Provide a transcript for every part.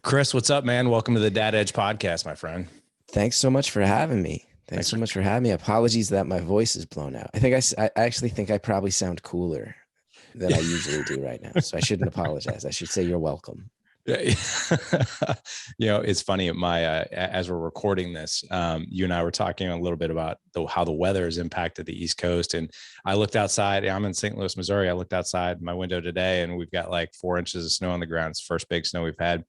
Chris, what's up, man? Welcome to the Dad Edge podcast, my friend. Thanks so much for having me. Thanks Thanks so for. much for having me. Apologies that my voice is blown out. I actually think I probably sound cooler than I usually do right now. So I shouldn't apologize. I should say you're welcome. Yeah. It's funny. As we're recording this, you and I were talking a little bit about how the weather has impacted the East Coast. And I looked outside. I'm in St. Louis, Missouri. I looked outside my window today, and we've got like 4 inches of snow on the ground. It's the first big snow we've had.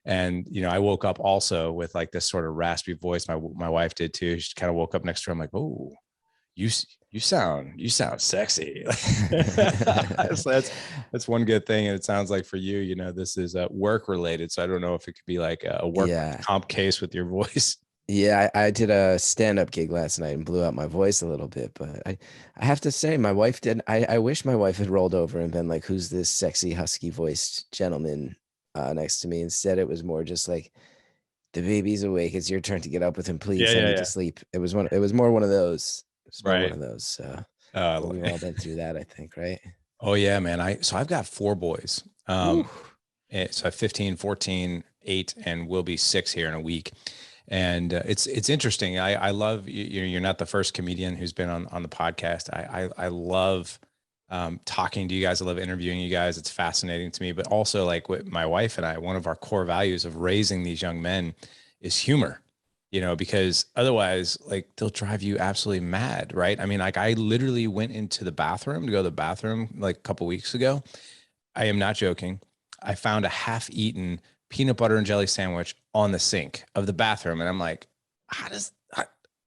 And I woke up also with like this sort of raspy voice. My wife did too. She kind of woke up next to her. I'm like, oh, you sound sexy. So that's one good thing. And it sounds like for you, this is work related. So I don't know if it could be like a work Yeah. comp case with your voice. Yeah, I did a stand-up gig last night and blew out my voice a little bit, but I have to say my wife did. I wish my wife had rolled over and been like, "Who's this sexy husky voiced gentleman next to me?" Instead, it was more just like, "The baby's awake. It's your turn to get up with him, Yeah, please. I yeah, need to yeah. sleep." It was more one of those. It's more one Right. of those. Uh, But we've all been through that, I think, right? oh yeah, man. I've got 4 boys. Ooh. So I have 15, 14, 8, and will be 6 here in a week. And it's interesting. I love you. You're not the first comedian who's been on the podcast. I love talking to you guys. I love interviewing you guys. It's fascinating to me. But also, like with my wife and I, one of our core values of raising these young men is humor. Because otherwise, like they'll drive you absolutely mad, right? I mean, like I literally went into the bathroom to go to the bathroom like a couple weeks ago. I am not joking. I found a half-eaten peanut butter and jelly sandwich on the sink of the bathroom, and I'm like, how does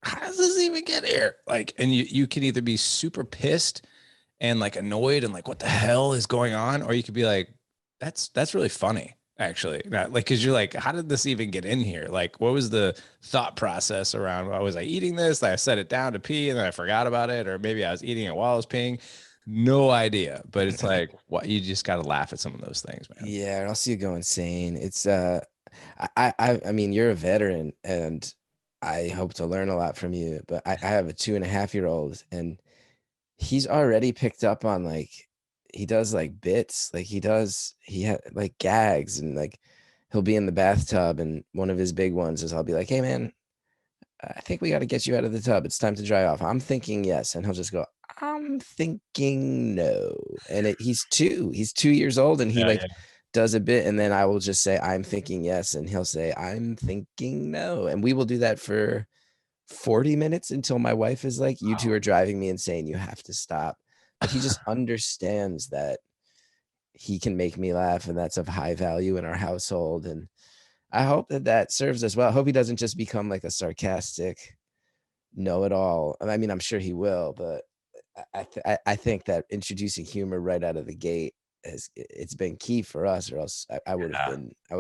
this even get here? Like, and you can either be super pissed and like annoyed and like, what the hell is going on, or you could be like, that's really funny. Actually, not like, cause you're like, how did this even get in here? Like, what was the thought process around, was I eating this? I set it down to pee and then I forgot about it. Or maybe I was eating it while I was peeing. No idea. But it's like, what, you just got to laugh at some of those things, man. Yeah, or else you go insane. I mean, you're a veteran, and I hope to learn a lot from you. But I have a 2.5-year-old, and he's already picked up on like he does like bits, like he had like gags, and like he'll be in the bathtub, and one of his big ones is I'll be like, "Hey man, I think we got to get you out of the tub. It's time to dry off." I'm thinking yes, and he'll just go, "I'm thinking no." And he's 2 years old, and he Yeah, like yeah. does a bit, and then I will just say, "I'm thinking yes," and he'll say, "I'm thinking no," and we will do that for 40 minutes until my wife is like, "You two are driving me insane. You have to stop." But he just understands that he can make me laugh, and that's of high value in our household. And I hope that that serves us well. I hope he doesn't just become like a sarcastic know-it-all. I mean, I'm sure he will, but I think that introducing humor right out of the gate it's been key for us, or else Yeah. I would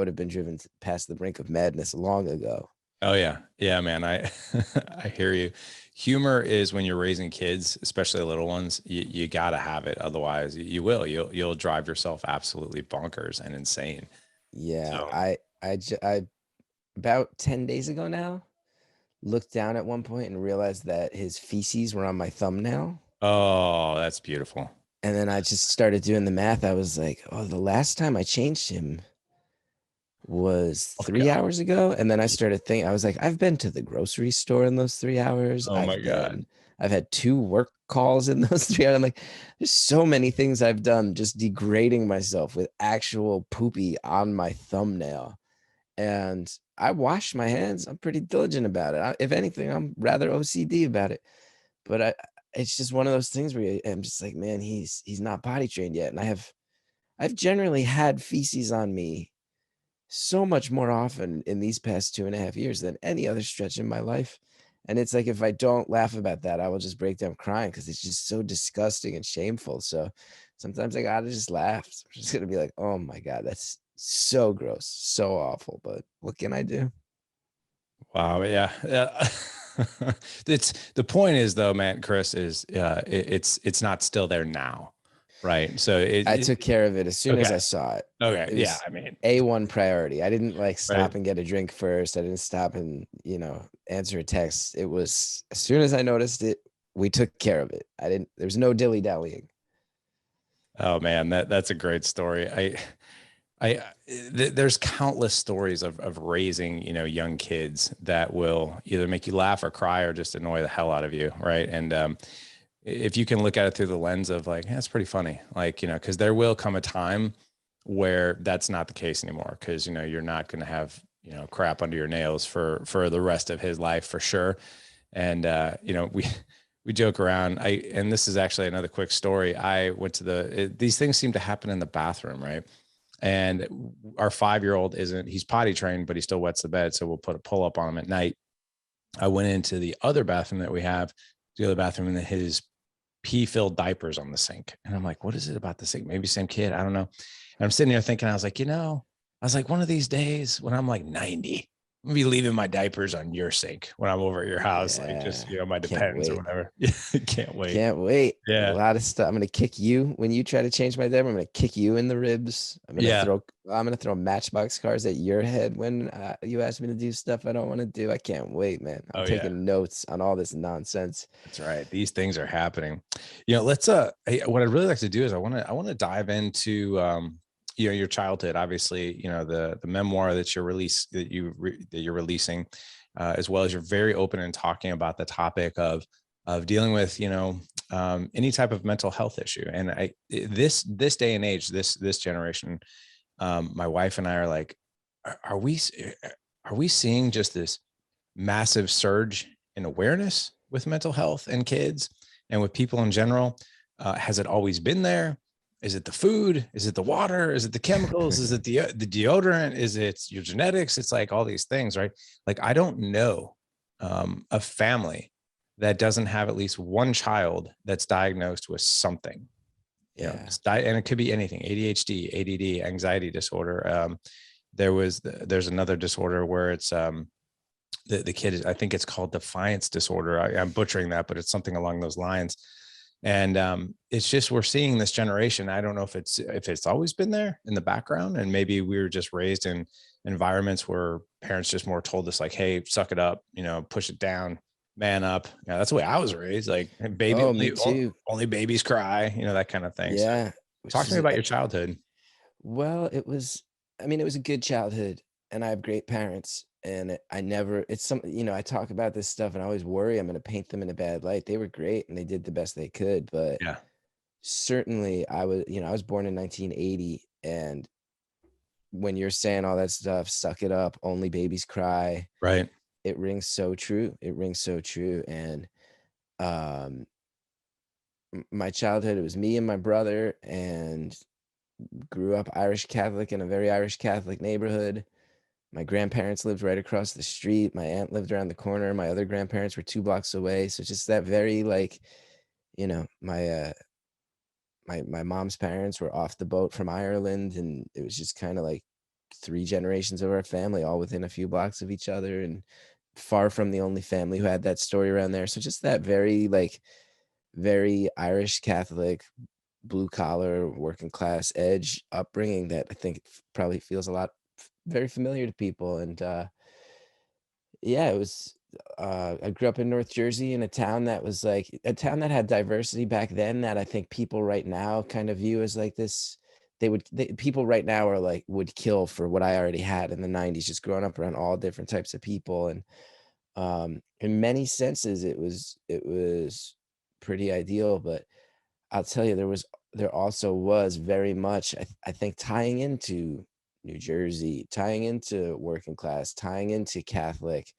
have been driven past the brink of madness long ago. Oh yeah. Yeah, man. I hear you. Humor is when you're raising kids, especially little ones, you gotta have it. Otherwise you'll drive yourself absolutely bonkers and insane. Yeah, So, I about 10 days ago now looked down at one point and realized that his feces were on my thumbnail. oh, that's beautiful. And then I just started doing the math. I was like, oh, the last time I changed him was Oh 3 hours ago. And then I started thinking, I was like, I've been to the grocery store in those 3 hours. oh my God. I've had 2 work calls in those 3 hours. I'm like, there's so many things I've done just degrading myself with actual poopy on my thumbnail. And I wash my hands. I'm pretty diligent about it. If anything, I'm rather OCD about it. But it's just one of those things where I'm just like, man, he's not potty trained yet. And I've generally had feces on me so much more often in these past 2.5 years than any other stretch in my life. And it's like, if I don't laugh about that, I will just break down crying because it's just so disgusting and shameful. So sometimes I gotta just laugh. I'm just gonna be like, oh my God, that's so gross, so awful. But what can I do? Wow. Yeah. Yeah. It's the point is though, man, Chris, is it's not still there now. Right. So I took care of it as soon as okay. I saw it. Okay. It Yeah. was I mean, A1 priority. I didn't like right. stop and get a drink first. I didn't stop and, answer a text. It was as soon as I noticed it, we took care of it. There was no dilly dallying. Oh man, that's a great story. There's countless stories of raising, young kids that will either make you laugh or cry or just annoy the hell out of you. Right. And, if you can look at it through the lens of like, that's pretty funny, like, cause there will come a time where that's not the case anymore. Cause, you're not going to have, crap under your nails for the rest of his life for sure. And, we joke around. And this is actually another quick story. I went to these things seem to happen in the bathroom. Right. And our 5-year-old he's potty trained, but he still wets the bed. So we'll put a pull up on him at night. I went into the other bathroom that we have, the other bathroom, and his pee-filled diapers on the sink. And I'm like, what is it about the sink? Maybe same kid. I don't know. And I'm sitting there thinking, I was like, one of these days when I'm like 90, I'm gonna be leaving my diapers on your sink when I'm over at your house. Like just, Yeah. my Can't Depends or wait. whatever. Can't wait. Can't wait. A Yeah. lot of stuff. I'm gonna kick you when you try to change my diaper. I'm gonna kick you in the ribs. Yeah. I'm gonna throw Matchbox cars at your head when you ask me to do stuff I don't want to do. I can't wait, man. I'm Oh yeah. taking notes on all this nonsense. That's right. These things are happening. Let's what I'd really like to do is I want to dive into your childhood. Obviously, the memoir that you're releasing, as well as you're very open in talking about the topic of dealing with any type of mental health issue. And this day and age, this generation, my wife and I are like, are we seeing just this massive surge in awareness with mental health and kids and with people in general? Has it always been there? Is it the food? Is it the water? Is it the chemicals? Is it the deodorant? Is it your genetics? It's like all these things, right? Like I don't know a family that doesn't have at least one child that's diagnosed with something. Yeah. And it could be anything: ADHD, ADD, anxiety disorder. There's another disorder where it's the kid is, I think it's called Defiance Disorder. I'm butchering that, but it's something along those lines. And it's just, we're seeing this generation. I don't know if it's always been there in the background, and maybe we were just raised in environments where parents just more told us like, hey, suck it up, push it down, man up. Yeah, that's the way I was raised. Like, hey, baby, Oh, me too. only babies cry, that kind of thing. So Yeah. Which talk to me is about your childhood. well, it was a good childhood, and I have great parents. And I never, it's some, I talk about this stuff and I always worry I'm going to paint them in a bad light. They were great and they did the best they could, but Yeah. certainly I was born in 1980. And when you're saying all that stuff, suck it up, only babies cry, Right. it rings so true. It rings so true. And um, my childhood, it was me and my brother, and grew up Irish Catholic in a very Irish Catholic neighborhood. My grandparents lived right across the street. My aunt lived around the corner. My other grandparents were 2 blocks away. So just that very like, my mom's parents were off the boat from Ireland, and it was just kind of like 3 generations of our family all within a few blocks of each other, and far from the only family who had that story around there. So just that very like very Irish Catholic, blue collar, working class edge upbringing that I think probably feels a lot very familiar to people. And yeah, it was I grew up in North Jersey in a town that was like a town that had diversity back then that I think people right now kind of view as like this. People right now are like would kill for what I already had in the 90s, just growing up around all different types of people. And in many senses it was pretty ideal. But I'll tell you, there also was very much, I think, tying into New Jersey, tying into working class, tying into Catholic,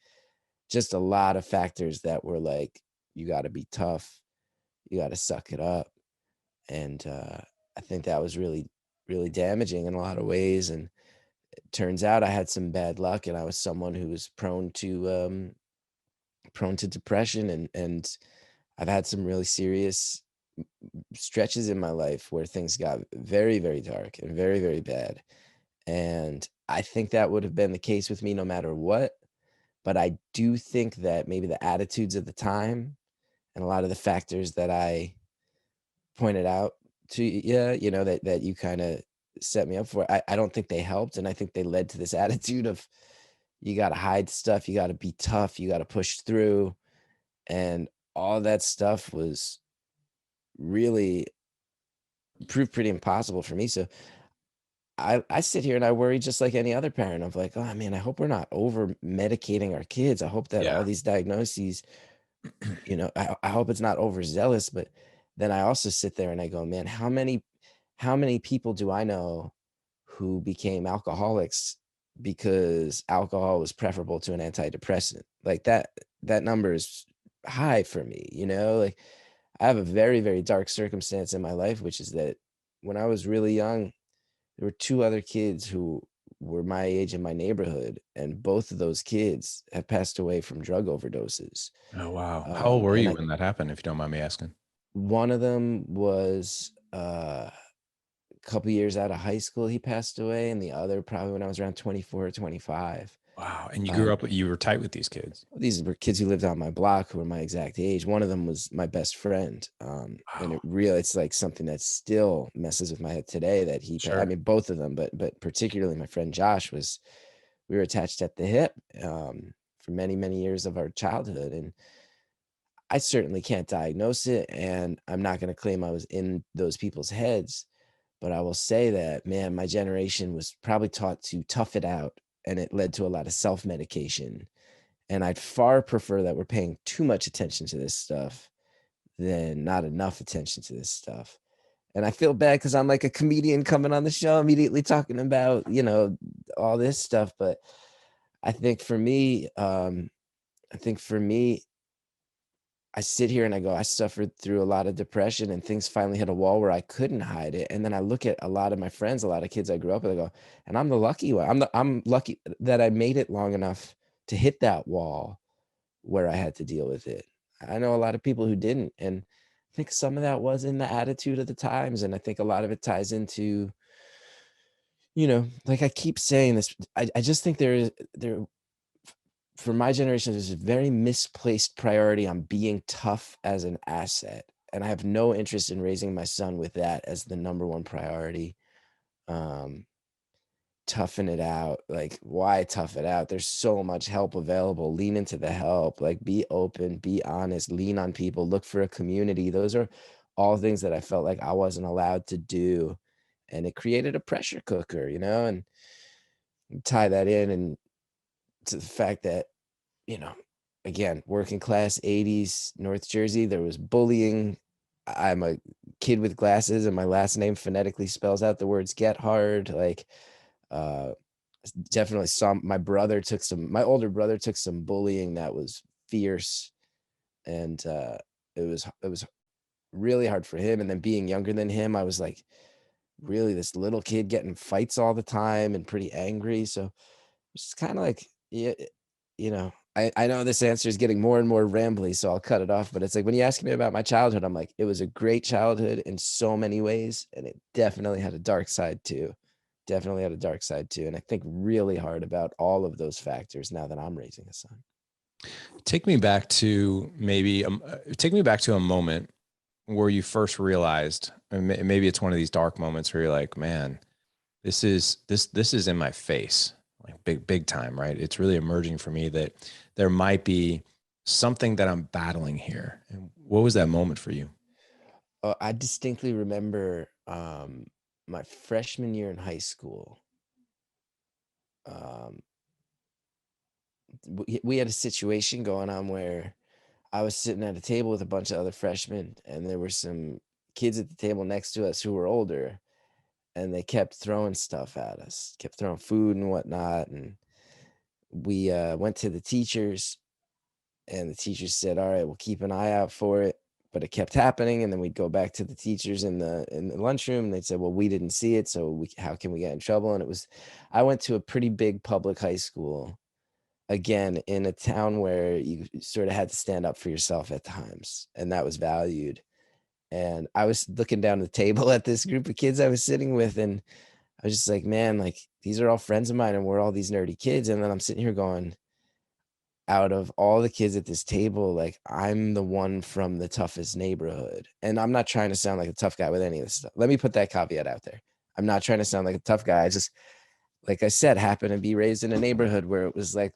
just a lot of factors that were like, you got to be tough, you got to suck it up. And I think that was really, really damaging in a lot of ways. And it turns out I had some bad luck, and I was someone who was prone to depression, and I've had some really serious stretches in my life where things got very, very dark and very, very bad. And I think that would have been the case with me no matter what. But I do think that maybe the attitudes at the time and a lot of the factors that I pointed out to you, that you kind of set me up for, I don't think they helped. And I think they led to this attitude of you got to hide stuff, you got to be tough, you got to push through. And all that stuff was really proved pretty impossible for me. So I sit here and I worry just like any other parent of like, oh man, I hope we're not over medicating our kids. I hope that Yeah. all these diagnoses, I hope it's not overzealous. But then I also sit there and I go, man, how many people do I know who became alcoholics because alcohol was preferable to an antidepressant? Like that number is high for me, like I have a very, very dark circumstance in my life, which is that when I was really young, there were two other kids who were my age in my neighborhood, and both of those kids have passed away from drug overdoses. Oh, wow. How old were And you when that happened, if you don't mind me asking? one of them was a couple years out of high school, he passed away, and the other probably when I was around 24 or 25. Wow. And Um, you were tight with these kids. these were kids who lived on my block who were my exact age. One of them was my best friend. And Wow. it's like something that still messes with my head today that I Sure. mean, both of them, but particularly my friend Josh we were attached at the hip, for many, many years of our childhood. And I certainly can't diagnose it. And I'm not going to claim I was in those people's heads, but I will say that, man, my generation was probably taught to tough it out, and it led to a lot of self-medication. And I'd far prefer that we're paying too much attention to this stuff than not enough attention to this stuff. And I feel bad because I'm like a comedian coming on the show immediately talking about, all this stuff. But I think for me, I think for me, I sit here and I go, I suffered through a lot of depression and things finally hit a wall where I couldn't hide it. And then I look at a lot of my friends, a lot of kids I grew up with, I go, and I'm the lucky one. I'm lucky that I made it long enough to hit that wall where I had to deal with it. I know a lot of people who didn't. And I think some of that was in the attitude of the times. And I think a lot of it ties into, like I keep saying this, I just think there for my generation, there's a very misplaced priority on being tough as an asset. And I have no interest in raising my son with that as the number one priority. Um, Toughen it out. Like, why tough it out? There's so much help available. Lean into the help. Like, be open, be honest, lean on people, look for a community. Those are all things that I felt like I wasn't allowed to do. And it created a pressure cooker, and tie that in and to the fact that, you know, again, working class 80s North Jersey, there was bullying. I'm a kid with glasses and my last name phonetically spells out the words Gethard. Like, uh, definitely my older brother took some bullying that was fierce. And it was really hard for him. And then being younger than him, I was like really this little kid getting fights all the time and pretty angry. So it's kind of like, yeah, I know this answer is getting more and more rambly, so I'll cut it off. But it's like when you ask me about my childhood, I'm like, it was a great childhood in so many ways, and it definitely had a dark side too. Definitely had a dark side too. And I think really hard about all of those factors now that I'm raising a son. Take me back to take me back to a moment where you first realized, and maybe it's one of these dark moments where you're like, man, this is in my face, like big time, right? It's really emerging for me that there might be something that I'm battling here. And what was that moment for you? I distinctly remember my freshman year in high school. Um, we had a situation going on where I was sitting at a table with a bunch of other freshmen, and there were some kids at the table next to us who were older, and they kept throwing stuff at us, kept throwing food and whatnot. And we went to the teachers, and the teachers said, "All right, we'll keep an eye out for it." But it kept happening, and then we'd go back to the teachers in the lunchroom, and they'd say, "Well, we didn't see it, so how can we get in trouble?" And I went to a pretty big public high school, again in a town where you sort of had to stand up for yourself at times, and that was valued. And I was looking down the table at this group of kids I was sitting with, and I was just like, man, like these are all friends of mine and we're all these nerdy kids. And then I'm sitting here going, out of all the kids at this table, like I'm the one from the toughest neighborhood. And I'm not trying to sound like a tough guy with any of this stuff. Let me put that caveat out there. I'm not trying to sound like a tough guy. I just, like I said, happened to be raised in a neighborhood where it was like,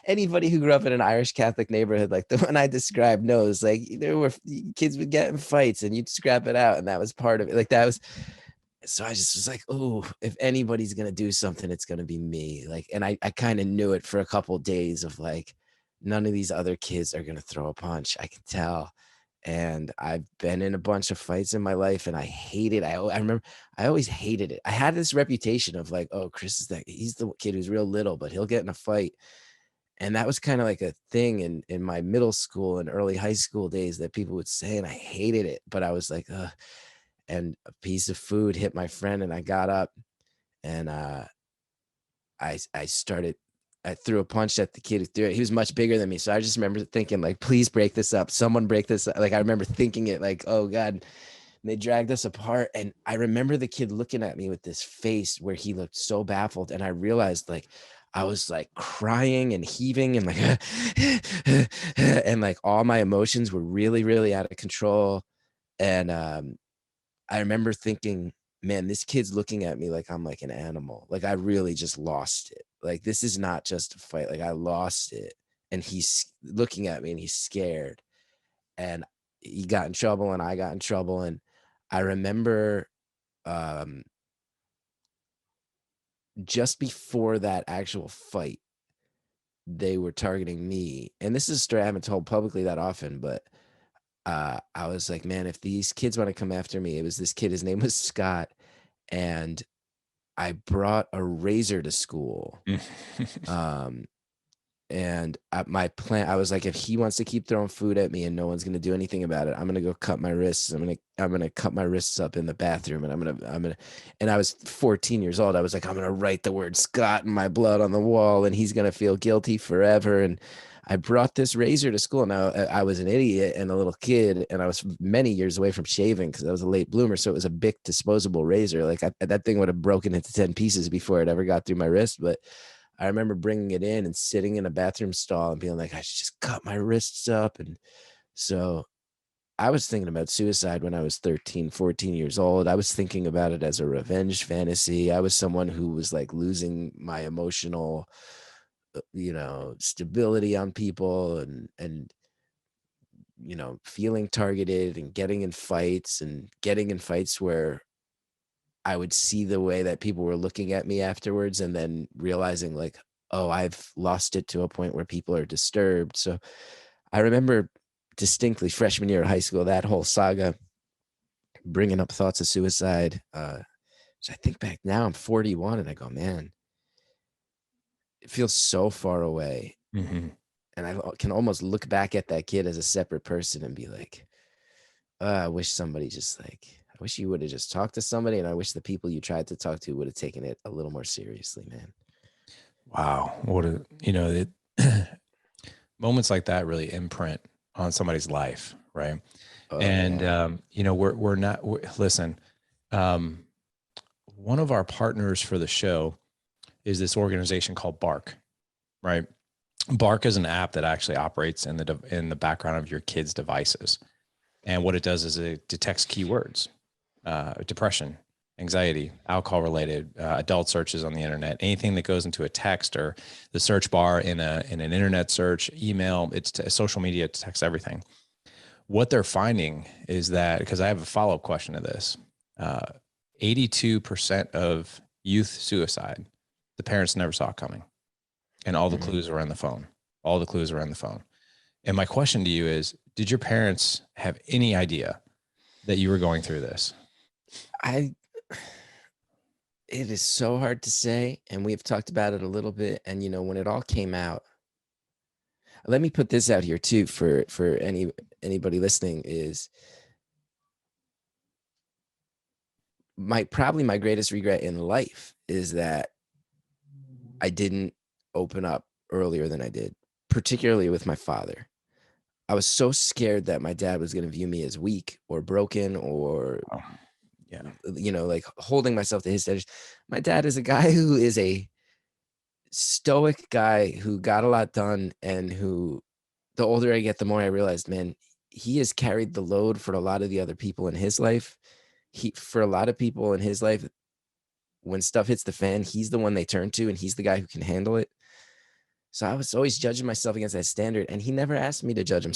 anybody who grew up in an Irish Catholic neighborhood, like the one I described, knows like there were kids would get in fights and you'd scrap it out. And that was part of it. Like that was, So I just was like, oh, if anybody's gonna do something, it's gonna be me. Like, and I kind of knew it for a couple of days of like, none of these other kids are gonna throw a punch. I can tell. And I've been in a bunch of fights in my life, and I hate it. I remember I always hated it. I had this reputation of like, oh, Chris is that he's the kid who's real little, but he'll get in a fight. And that was kind of like a thing in my middle school and early high school days that people would say, and I hated it. But I was like, ugh. And a piece of food hit my friend, and I got up and I started. I threw a punch at the kid who threw it. He was much bigger than me, so I just remember thinking, like, "Please break this up. Someone break this up." Like, I remember thinking it, like, "Oh God." And they dragged us apart, and I remember the kid looking at me with this face where he looked so baffled, and I realized, like, I was like crying and heaving and like, and like all my emotions were really, really out of control. And I remember thinking, man, this kid's looking at me like I'm like an animal. Like I really just lost it. Like this is not just a fight. Like I lost it. And he's looking at me and he's scared. And he got in trouble and I got in trouble. And I remember um just before that actual fight, they were targeting me. And this is a story I haven't told publicly that often, but I was like, man, if these kids want to come after me, it was this kid, his name was Scott. And I brought a razor to school. Um, and my plan, I was like, if he wants to keep throwing food at me and no one's gonna do anything about it, I'm gonna go cut my wrists. I'm gonna cut my wrists up in the bathroom, and and I was 14 years old. I was like, I'm gonna write the word Scott in my blood on the wall, and he's gonna feel guilty forever. And I brought this razor to school. Now I was an idiot and a little kid, and I was many years away from shaving because I was a late bloomer. So it was a big disposable razor. Like that thing would have broken into 10 pieces before it ever got through my wrist. But I remember bringing it in and sitting in a bathroom stall and being like, I should just cut my wrists up. And so I was thinking about suicide when I was 13, 14 years old. I was thinking about it as a revenge fantasy. I was someone who was like losing my emotional, stability on people and feeling targeted and getting in fights where I would see the way that people were looking at me afterwards and then realizing like, oh, I've lost it to a point where people are disturbed. So I remember distinctly freshman year of high school, that whole saga, bringing up thoughts of suicide. So I think back now, I'm 41 and I go, man, it feels so far away. Mm-hmm. And I can almost look back at that kid as a separate person and be like, I wish somebody just like, I wish you would have just talked to somebody. And I wish the people you tried to talk to would have taken it a little more seriously, man. Wow. Moments like that really imprint on somebody's life. Right. Oh, And, yeah. listen, one of our partners for the show is this organization called Bark, right? Bark is an app that actually operates in the background of your kids' devices. And what it does is it detects keywords, depression, anxiety, alcohol related, adult searches on the internet, anything that goes into a text or the search bar in an internet search, email, social media, it detects everything. What they're finding is that, because I have a follow-up question to this, 82% of youth suicide, the parents never saw it coming. And all the clues were in the phone. All the clues were in the phone. And my question to you is, did your parents have any idea that you were going through this? It is so hard to say. And we've talked about it a little bit. And, when it all came out, let me put this out here too for anybody listening is probably my greatest regret in life is that I didn't open up earlier than I did, particularly with my father. I was so scared that my dad was going to view me as weak or broken or, Oh, yeah. like holding myself to his standards. My dad is a guy who is a stoic guy who got a lot done and who, the older I get, the more I realized, man, he has carried the load for a lot of the other people in his life. For a lot of people in his life, when stuff hits the fan, he's the one they turn to and he's the guy who can handle it. So I was always judging myself against that standard, and he never asked me to judge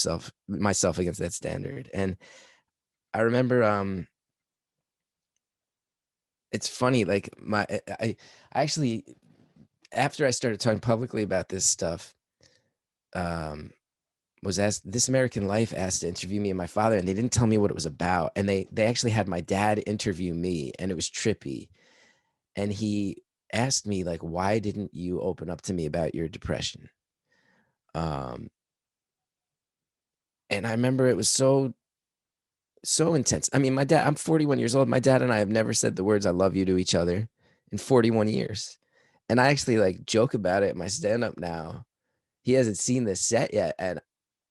myself against that standard. And I remember it's funny. Like I actually, after I started talking publicly about this stuff, was asked, This American Life asked to interview me and my father, and they didn't tell me what it was about. And they actually had my dad interview me, and it was trippy. And he asked me, like, why didn't you open up to me about your depression? And I remember it was so intense. I mean, my dad, I'm 41 years old. My dad and I have never said the words I love you to each other in 41 years. And I actually like joke about it in my stand-up now. He hasn't seen this set yet, and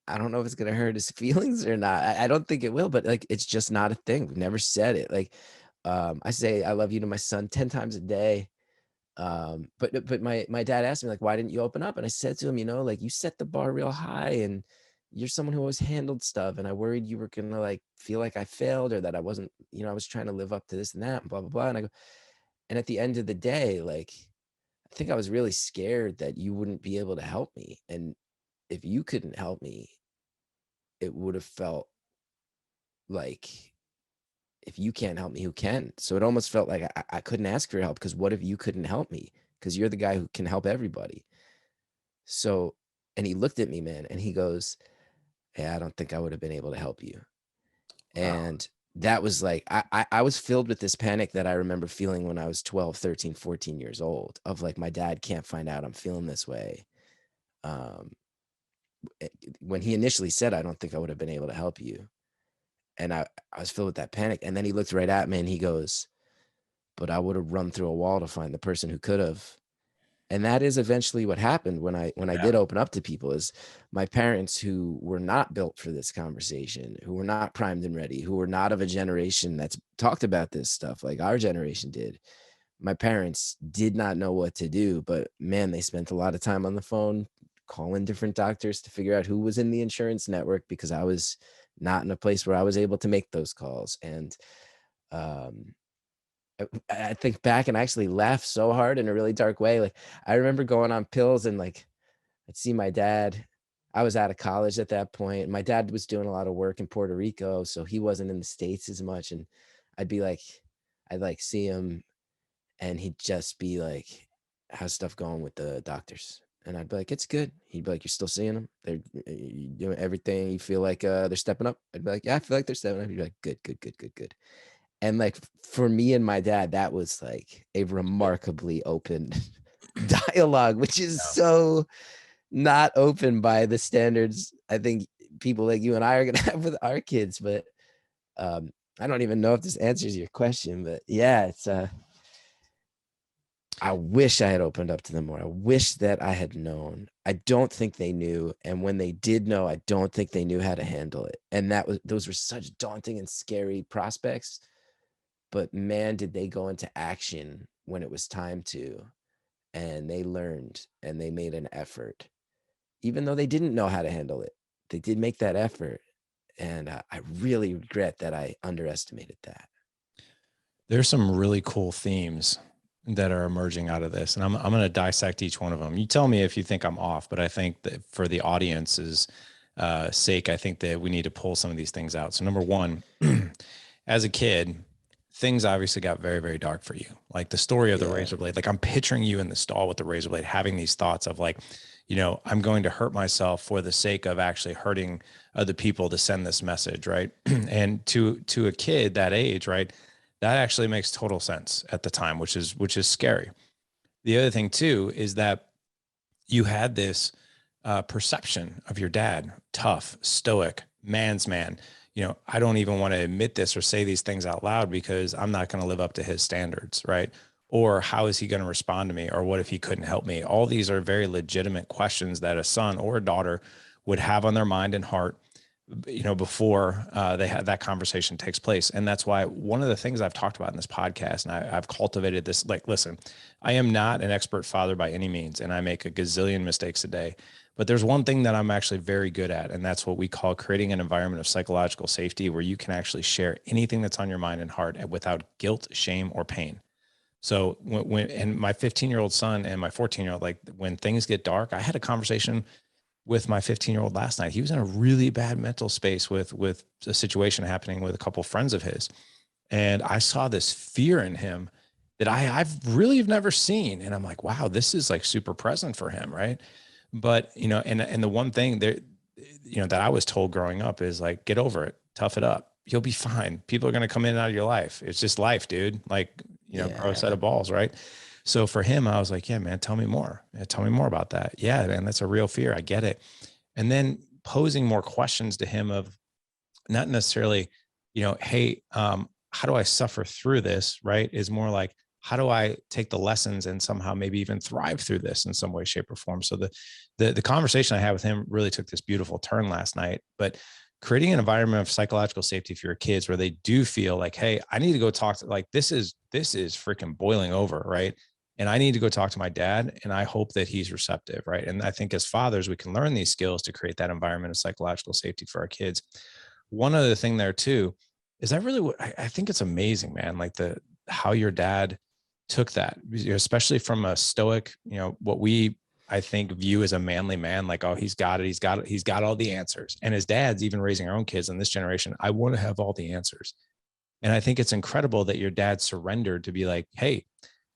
I don't know if it's gonna hurt his feelings or not. I don't think it will, but like it's just not a thing. We've never said it. Like, I say I love you to my son 10 times a day. But my dad asked me, like, why didn't you open up? And I said to him, like, you set the bar real high, and you're someone who always handled stuff, and I worried you were gonna like feel like I failed, or that I wasn't, I was trying to live up to this and that and blah blah blah. And I go, and at the end of the day, like, I think I was really scared that you wouldn't be able to help me. And if you couldn't help me, it would have felt like, if you can't help me, who can? So it almost felt like I couldn't ask for your help, because what if you couldn't help me? Because you're the guy who can help everybody. So, and he looked at me, man, and he goes, hey, I don't think I would have been able to help you. Wow. And that was like, I was filled with this panic that I remember feeling when I was 12, 13, 14 years old, of like, my dad can't find out I'm feeling this way. Um, when he initially said, I don't think I would have been able to help you. And I was filled with that panic. And then he looked right at me and he goes, but I would have run through a wall to find the person who could have. And that is eventually what happened when I Yeah. did open up to people. Is my parents, who were not built for this conversation, who were not primed and ready, who were not of a generation that's talked about this stuff like our generation did. My parents did not know what to do, but man, they spent a lot of time on the phone calling different doctors to figure out who was in the insurance network, because I was not in a place where I was able to make those calls. And um, I think back and actually laugh so hard in a really dark way. Like, I remember going on pills, and like, I'd see my dad. I was out of college at that point. My dad was doing a lot of work in Puerto Rico, so he wasn't in the States as much. And I'd be like, I'd like see him, and he'd just be like, how's stuff going with the doctors? And I'd be like, it's good. He'd be like, you're still seeing them? They're you doing everything. You feel like they're stepping up? I'd be like, yeah, I feel like they're stepping up. He'd be like, good, good, good, good, good. And like, for me and my dad, that was like a remarkably open dialogue, which is so not open by the standards I think people like you and I are gonna have with our kids. But I don't even know if this answers your question, but yeah, it's I wish I had opened up to them more. I wish that I had known. I don't think they knew, and when they did know, I don't think they knew how to handle it. And those were such daunting and scary prospects. But man, did they go into action when it was time to, and they learned and they made an effort, even though they didn't know how to handle it. They did make that effort, and I really regret that I underestimated that. There's some really cool themes that are emerging out of this, and I'm going to dissect each one of them. You tell me if you think I'm off, but I think that for the audience's sake, I think that we need to pull some of these things out. So number one, as a kid, things obviously got very, very dark for you. Like the story of the Yeah. razor blade. Like I'm picturing you in the stall with the razor blade, having these thoughts of like, I'm going to hurt myself for the sake of actually hurting other people to send this message, right? And to a kid that age, right, that actually makes total sense at the time, which is scary. The other thing too is that you had this perception of your dad, tough, stoic, man's man. I don't even want to admit this or say these things out loud because I'm not going to live up to his standards, right? Or how is he going to respond to me? Or what if he couldn't help me? All these are very legitimate questions that a son or a daughter would have on their mind and heart, before they had that conversation takes place. And that's why one of the things I've talked about in this podcast, and I've cultivated this, like, listen, I am not an expert father by any means, and I make a gazillion mistakes a day. But there's one thing that I'm actually very good at, and that's what we call creating an environment of psychological safety where you can actually share anything that's on your mind and heart without guilt, shame, or pain. So and my 15-year-old son and my 14-year-old, like when things get dark, I had a conversation with my 15-year-old last night. He was in a really bad mental space with a situation happening with a couple of friends of his. And I saw this fear in him. that I've really have never seen. And I'm like, wow, this is like super present for him. Right. But, and the one thing there, that I was told growing up is like, get over it, tough it up. You'll be fine. People are going to come in and out of your life. It's just life, dude. Like, grow a Yeah. set of balls. Right. So for him, I was like, yeah, man, tell me more. Yeah, tell me more about that. Yeah, man, that's a real fear. I get it. And then posing more questions to him of not necessarily, hey, how do I suffer through this? Right. Is more like, how do I take the lessons and somehow maybe even thrive through this in some way, shape, or form? So the conversation I had with him really took this beautiful turn last night. But creating an environment of psychological safety for your kids where they do feel like, hey, I need to go talk to, like, this is freaking boiling over, right? And I need to go talk to my dad, and I hope that he's receptive, right? And I think as fathers, we can learn these skills to create that environment of psychological safety for our kids. One other thing there too is I think it's amazing, man. Like how your dad took that, especially from a stoic, what we, I think, view as a manly man, like, oh, he's got it. He's got all the answers. And his dad's even raising our own kids in this generation. I want to have all the answers. And I think it's incredible that your dad surrendered to be like, hey,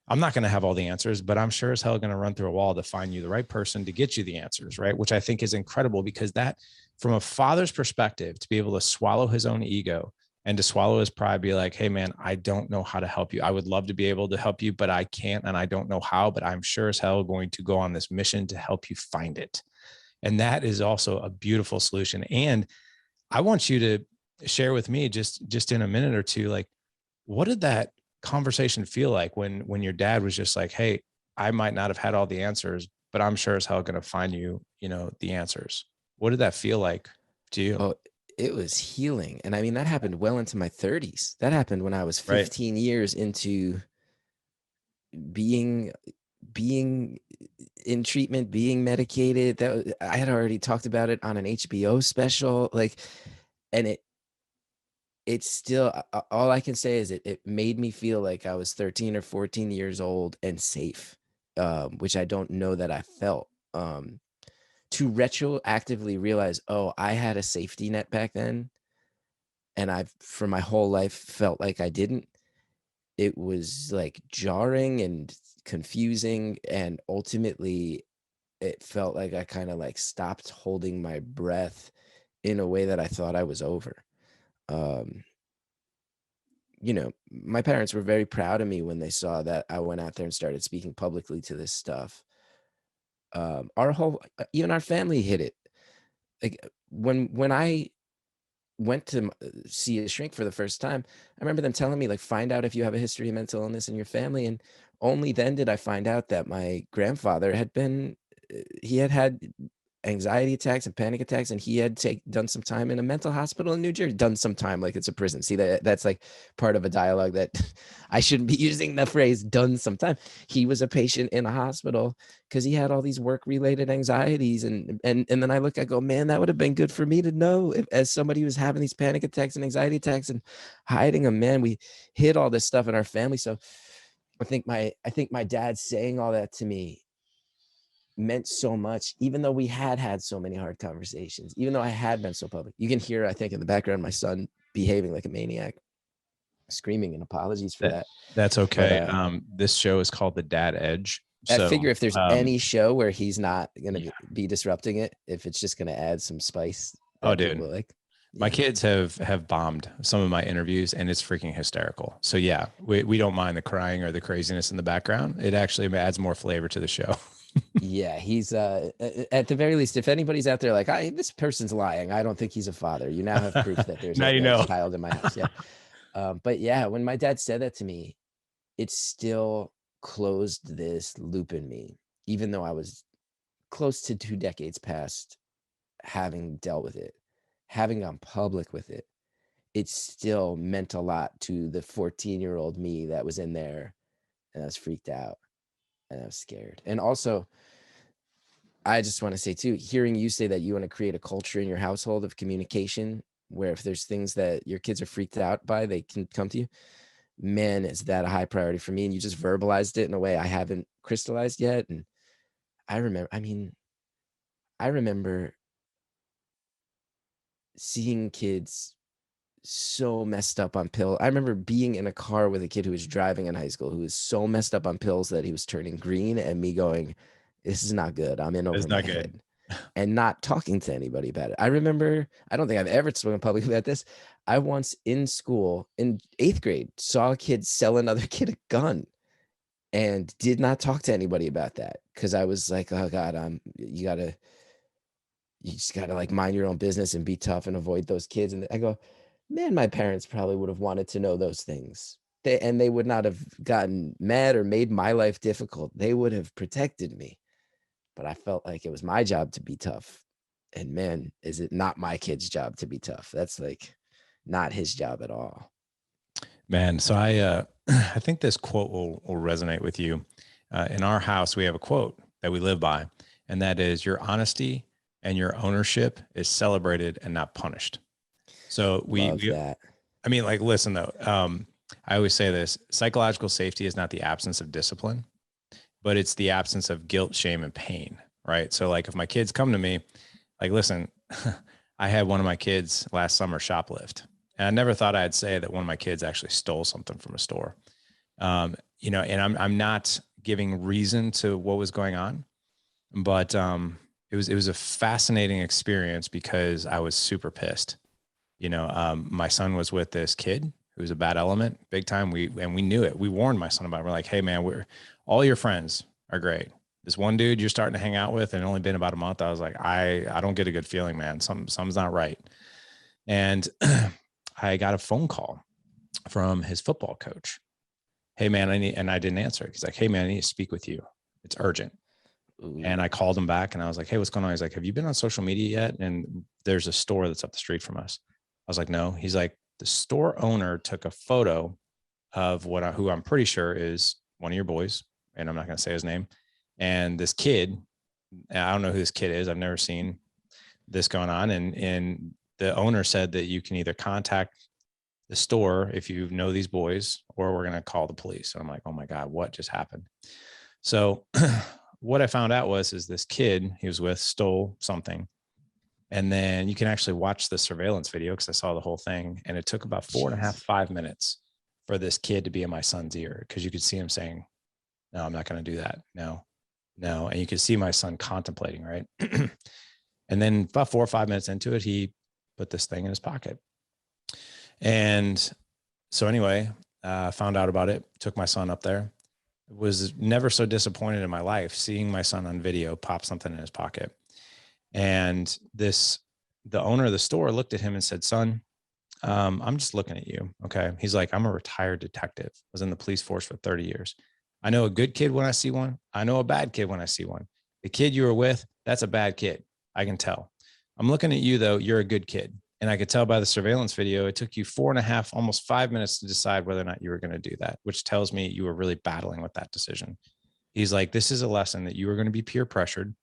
I'm not going to have all the answers, but I'm sure as hell going to run through a wall to find you the right person to get you the answers, right? Which I think is incredible, because that, from a father's perspective, to be able to swallow his own ego and to swallow his pride, be like, hey, man, I don't know how to help you. I would love to be able to help you, but I can't, and I don't know how, but I'm sure as hell going to go on this mission to help you find it. And that is also a beautiful solution. And I want you to share with me just in a minute or two, like, what did that conversation feel like when your dad was just like, hey, I might not have had all the answers, but I'm sure as hell going to find you, the answers. What did that feel like to you? Oh, it was healing. And I mean, that happened well into my 30s. That happened when I was Right. 15 years into being being in treatment, being medicated. I had already talked about it on an HBO special, like, and it's still, all I can say is it made me feel like I was 13 or 14 years old and safe, which I don't know that I felt. To retroactively realize, oh, I had a safety net back then, and I've for my whole life felt like I didn't. It was like jarring and confusing, and ultimately it felt like I kind of like stopped holding my breath in a way that I thought I was over. Um, my parents were very proud of me when they saw that I went out there and started speaking publicly to this stuff. Our whole, even our family hit it. Like, when I went to see a shrink for the first time, I remember them telling me, like, find out if you have a history of mental illness in your family. And only then did I find out that my grandfather had been, he had anxiety attacks and panic attacks, and he had done some time in a mental hospital in New Jersey. Done some time, like it's a prison. See, that's like part of a dialogue that I shouldn't be using the phrase "done some time." He was a patient in a hospital because he had all these work related anxieties, and then I go, man, that would have been good for me to know, as somebody who's having these panic attacks and anxiety attacks and hiding them. Man, we hid all this stuff in our family. So I think my dad saying all that to me meant so much, even though we had so many hard conversations, even though I had been so public. You can hear, I think, in the background, my son behaving like a maniac, screaming, and apologies for That that. that's But okay. This show is called The Dad Edge. I So, figure if there's um, any show where he's not going yeah. to be disrupting it, if it's just going to add some spice Oh, that people dude. will like. My Yeah. kids have bombed some of my interviews, and it's freaking hysterical. So yeah, we don't mind the crying or the craziness in the background. It actually adds more flavor to the show. Yeah, he's at the very least, if anybody's out there like, this person's lying, I don't think he's a father. You now have proof that there's Now a, you a know. child in my house. Yeah. But yeah, when my dad said that to me, it still closed this loop in me, even though I was close to 2 decades past having dealt with it, having gone public with it. It still meant a lot to the 14-year-old me that was in there, and I was freaked out and I was scared. And also, I just want to say too, hearing you say that you want to create a culture in your household of communication where if there's things that your kids are freaked out by, they can come to you. Man, is that a high priority for me? And you just verbalized it in a way I haven't crystallized yet. And I remember seeing kids so messed up on pills. I remember being in a car with a kid who was driving in high school who was so messed up on pills that he was turning green, and me going, "This is not good. I'm in It's over my not good. head," and not talking to anybody about it. I remember, I don't think I've ever spoken publicly about this. I once in school in 8th grade saw a kid sell another kid a gun and did not talk to anybody about that because I was like, "Oh God, you just gotta like mind your own business and be tough and avoid those kids." And I go, man, my parents probably would have wanted to know those things. They would not have gotten mad or made my life difficult. They would have protected me. But I felt like it was my job to be tough. And man, is it not my kid's job to be tough? That's like not his job at all. Man, so I think this quote will resonate with you. In our house, we have a quote that we live by, and that is, your honesty and your ownership is celebrated and not punished. So Love that. I mean, like, listen though, I always say this: psychological safety is not the absence of discipline, but it's the absence of guilt, shame, and pain, right? So like if my kids come to me, like, listen, I had one of my kids last summer shoplift. And I never thought I'd say that one of my kids actually stole something from a store. And I'm not giving reason to what was going on, but it was a fascinating experience because I was super pissed. My son was with this kid who was a bad element, big time. We knew it. We warned my son about it. We're like, hey man, all your friends are great. This one dude you're starting to hang out with, and only been about a month. I was like, I don't get a good feeling, man. Something's not right. And I got a phone call from his football coach. Hey man, and I didn't answer it. He's like, hey man, I need to speak with you. It's urgent. Ooh. And I called him back and I was like, hey, what's going on? He's like, have you been on social media yet? And there's a store that's up the street from us. I was like, no. He's like, the store owner took a photo of who I'm pretty sure is one of your boys, and I'm not going to say his name. And this kid, I don't know who this kid is. I've never seen this going on. And the owner said that you can either contact the store if you know these boys, or we're going to call the police. And I'm like, oh my God, what just happened? So what I found out is this kid he was with stole something. And then you can actually watch the surveillance video because I saw the whole thing. And it took about 4.5, 5 minutes for this kid to be in my son's ear, because you could see him saying, no, I'm not going to do that. No. And you could see my son contemplating, right? And then about 4 or 5 minutes into it, he put this thing in his pocket. And so anyway, found out about it, took my son up there. Was never so disappointed in my life seeing my son on video pop something in his pocket. And the owner of the store looked at him and said, son, I'm just looking at you. Okay. He's like, I'm a retired detective, was in the police force for 30 years. I know a good kid when I see one. I know a bad kid when I see one. The kid you were with, that's a bad kid. I can tell. I'm looking at you though. You're a good kid. And I could tell by the surveillance video, it took you 4.5, almost 5 minutes to decide whether or not you were going to do that, which tells me you were really battling with that decision. He's like, this is a lesson that you are going to be peer pressured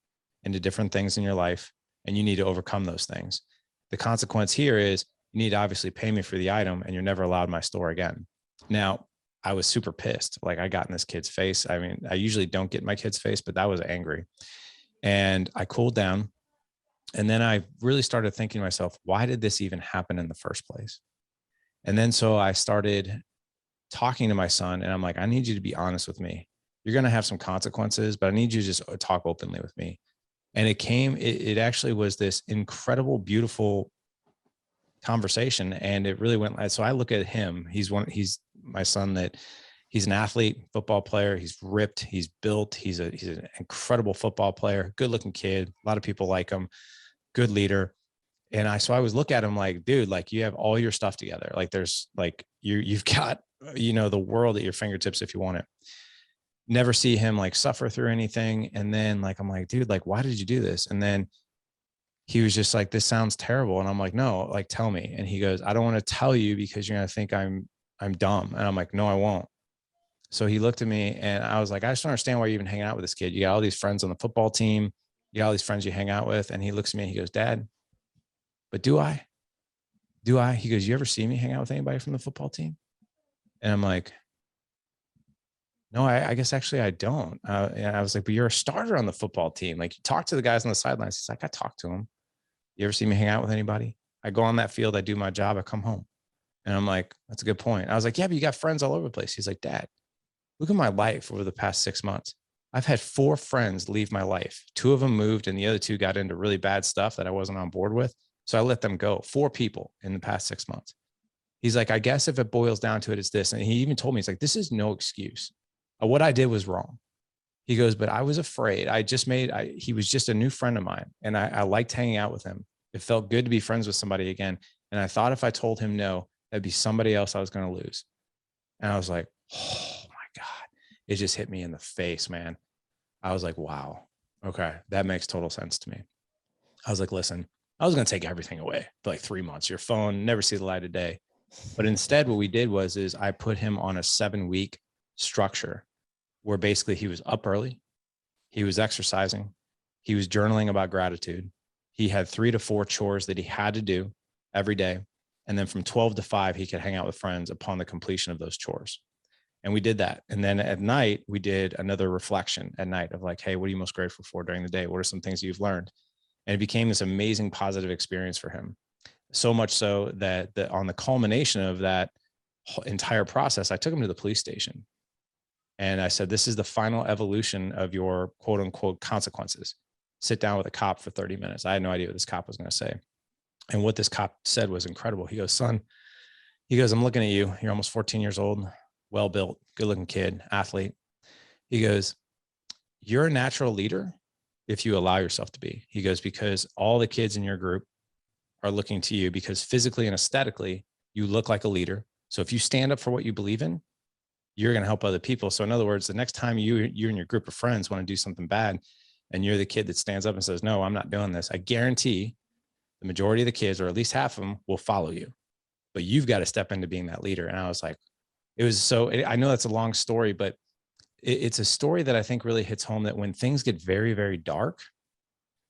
into different things in your life, and you need to overcome those things. The consequence here is you need to obviously pay me for the item, and you're never allowed my store again. Now, I was super pissed. Like, I got in this kid's face. I mean, I usually don't get in my kid's face, but that was angry. And I cooled down. And then I really started thinking to myself, why did this even happen in the first place? And then so I started talking to my son, and I'm like, I need you to be honest with me. You're going to have some consequences, but I need you to just talk openly with me. And it actually was this incredible, beautiful conversation. And it really went. So I look at him. He's my son, that he's an athlete, football player. He's ripped. He's built. He's an incredible football player, good looking kid. A lot of people like him, good leader. And I always look at him like, dude, like, you have all your stuff together. Like, there's like, you've got, the world at your fingertips if you want it. Never see him like suffer through anything. And then like, I'm like, dude, like, why did you do this? And then he was just like, this sounds terrible. And I'm like, no, like, tell me. And he goes, I don't want to tell you because you're going to think I'm dumb. And I'm like, no, I won't. So he looked at me and I was like, I just don't understand why you're even hanging out with this kid. You got all these friends on the football team. You got all these friends you hang out with. And he looks at me and he goes, Dad, but do I? He goes, you ever see me hang out with anybody from the football team? And I'm like, no, I guess actually I don't. And I was like, but you're a starter on the football team. Like, you talk to the guys on the sidelines. He's like, I talk to them. You ever see me hang out with anybody? I go on that field. I do my job. I come home. And I'm like, that's a good point. I was like, yeah, but you got friends all over the place. He's like, Dad, look at my life over the past 6 months. I've had 4 friends leave my life. 2 of them moved and the other 2 got into really bad stuff that I wasn't on board with. So I let them go. 4 people in the past 6 months. He's like, I guess if it boils down to it, it's this. And he even told me, he's like, this is no excuse. What I did was wrong. He goes, but I was afraid. He was just a new friend of mine. And I liked hanging out with him. It felt good to be friends with somebody again. And I thought if I told him no, that'd be somebody else I was going to lose. And I was like, oh my God, it just hit me in the face, man. I was like, wow, okay, that makes total sense to me. I was like, listen, I was going to take everything away for like 3 months, your phone, never see the light of day. But instead, what we did is I put him on a 7-week structure where basically he was up early, he was exercising, he was journaling about gratitude. He had 3 to 4 chores that he had to do every day. And then from 12 to 5, he could hang out with friends upon the completion of those chores. And we did that. And then at night, we did another reflection at night of like, hey, what are you most grateful for during the day? What are some things you've learned? And it became this amazing positive experience for him. So much so that on the culmination of that entire process, I took him to the police station. And I said, this is the final evolution of your quote unquote consequences. Sit down with a cop for 30 minutes. I had no idea what this cop was going to say. And what this cop said was incredible. He goes, son, he goes, I'm looking at you. You're almost 14 years old, well-built, good-looking kid, athlete. He goes, you're a natural leader if you allow yourself to be. He goes, because all the kids in your group are looking to you because physically and aesthetically, you look like a leader. So if you stand up for what you believe in, you're going to help other people. So in other words, the next time you and your group of friends want to do something bad and you're the kid that stands up and says, no, I'm not doing this, I guarantee the majority of the kids, or at least half of them, will follow you. But you've got to step into being that leader. And I was like, I know that's a long story, but it's a story that I think really hits home that when things get very, very dark,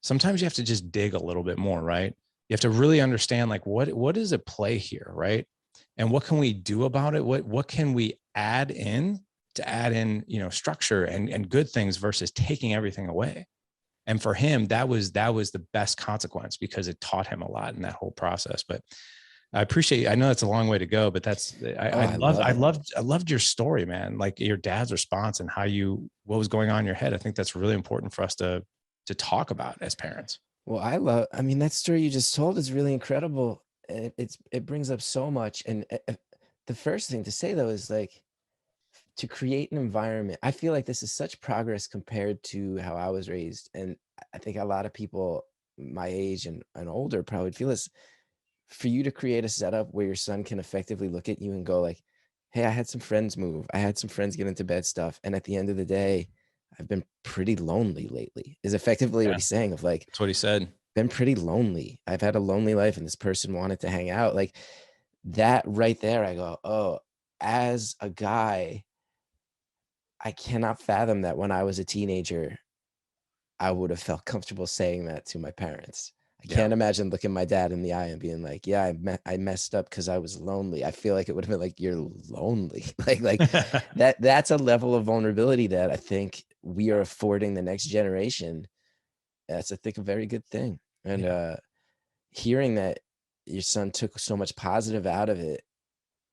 sometimes you have to just dig a little bit more, right? You have to really understand like what is at play here, right? And what can we do about it? What can we add in to add in, structure and good things versus taking everything away? And for him, that was the best consequence because it taught him a lot in that whole process. But I appreciate, I know that's a long way to go, but I loved your story, man. Like your dad's response and what was going on in your head. I think that's really important for us to talk about as parents. Well, I mean, that story you just told is really incredible. And it brings up so much. And the first thing to say though is like to create an environment. I feel like this is such progress compared to how I was raised. And I think a lot of people my age and older probably feel this. For you to create a setup where your son can effectively look at you and go like, hey, I had some friends move. I had some friends get into bed stuff. And at the end of the day, I've been pretty lonely lately, is effectively what Yeah, he's saying of like, that's what he said. been pretty lonely. I've had a lonely life and this person wanted to hang out. Like that right there, I go, oh, as a guy, I cannot fathom that when I was a teenager, I would have felt comfortable saying that to my parents. I Yeah. can't imagine looking my dad in the eye and being like, "Yeah, I messed up because I was lonely." I feel like it would have been like, "You're lonely." Like that's a level of vulnerability that I think we are affording the next generation. That's, I think, a very good thing. And Yeah. hearing that your son took so much positive out of it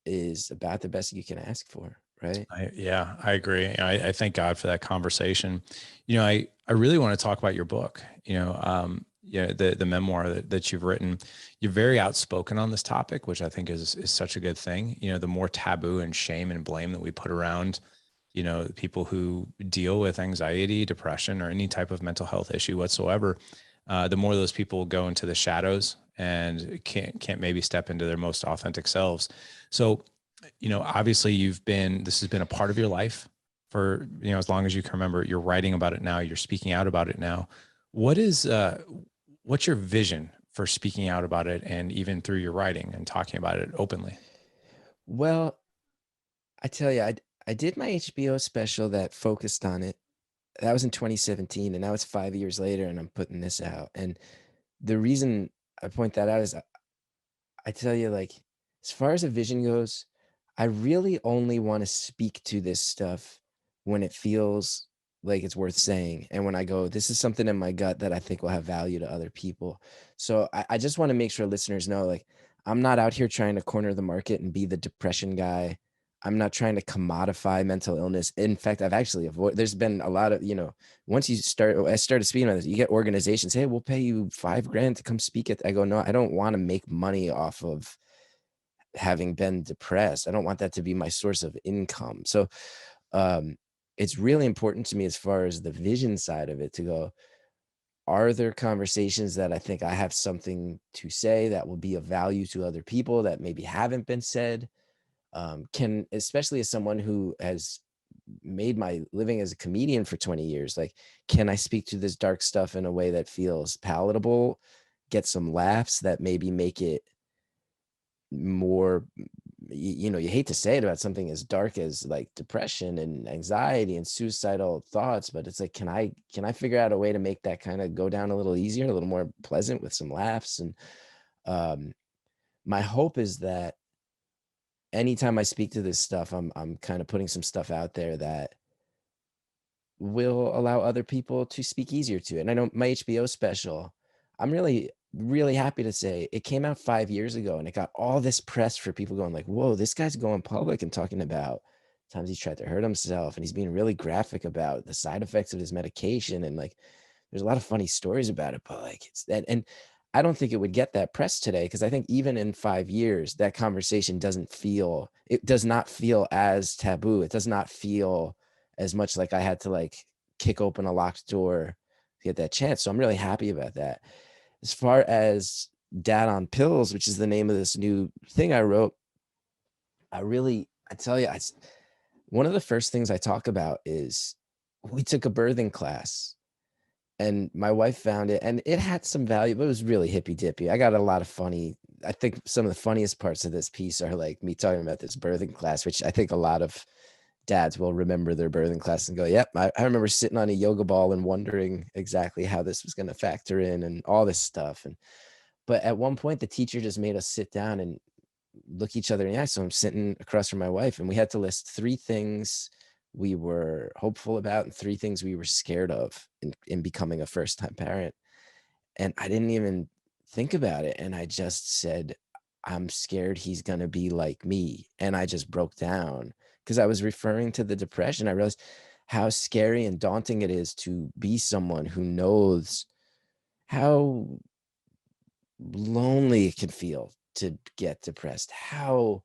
is about the best you can ask for, right? I agree. I thank God for that conversation. I really want to talk about your book, the memoir that you've written. You're very outspoken on this topic, which I think is such a good thing. The more taboo and shame and blame that we put around, people who deal with anxiety, depression, or any type of mental health issue whatsoever, the more those people go into the shadows and can't maybe step into their most authentic selves. So, obviously this has been a part of your life for, as long as you can remember. You're writing about it now. You're speaking out about it now. What's your vision for speaking out about it and even through your writing and talking about it openly? Well, I tell you, I did my HBO special that focused on it. That was in 2017, and now it's 5 years later, and I'm putting this out. And the reason I point that out is I tell you, like, as far as a vision goes, I really only want to speak to this stuff when it feels like it's worth saying. And when I go, this is something in my gut that I think will have value to other people. So I just want to make sure listeners know, like, I'm not out here trying to corner the market and be the depression guy. I'm not trying to commodify mental illness. In fact, I've actually there's been a lot of, once I started speaking about this, you get organizations, hey, we'll pay you $5,000 to come speak at, I go, no, I don't want to make money off of having been depressed. I don't want that to be my source of income. So um, it's really important to me as far as the vision side of it to go, are there conversations that I think I have something to say that will be of value to other people that maybe haven't been said? Especially as someone who has made my living as a comedian for 20 years, like, can I speak to this dark stuff in a way that feels palatable, get some laughs that maybe make it more, you hate to say it about something as dark as like depression and anxiety and suicidal thoughts, but it's like, can I figure out a way to make that kind of go down a little easier, a little more pleasant with some laughs? And um, my hope is that anytime I speak to this stuff, I'm kind of putting some stuff out there that will allow other people to speak easier to it. And I know my HBO special, I'm really, really happy to say it came out 5 years ago and it got all this press for people going like, whoa, this guy's going public and talking about times he's tried to hurt himself. And he's being really graphic about the side effects of his medication. And like, there's a lot of funny stories about it, but like it's that. And I don't think it would get that press today, because I think even in 5 years, that conversation it does not feel as taboo. It does not feel as much like I had to like kick open a locked door to get that chance. So I'm really happy about that. As far as Dad on Pills, which is the name of this new thing I wrote, I tell you, one of the first things I talk about is we took a birthing class and my wife found it and it had some value, but it was really hippy dippy. I got a lot of I think some of the funniest parts of this piece are like me talking about this birthing class, which I think a lot of dads will remember their birthing class and go, yep, I remember sitting on a yoga ball and wondering exactly how this was going to factor in and all this stuff. But at one point, the teacher just made us sit down and look each other in the eye. So I'm sitting across from my wife and we had to list 3 things we were hopeful about and 3 things we were scared of in becoming a first-time parent. And I didn't even think about it. And I just said, I'm scared he's going to be like me. And I just broke down because I was referring to the depression. I realized how scary and daunting it is to be someone who knows how lonely it can feel to get depressed, how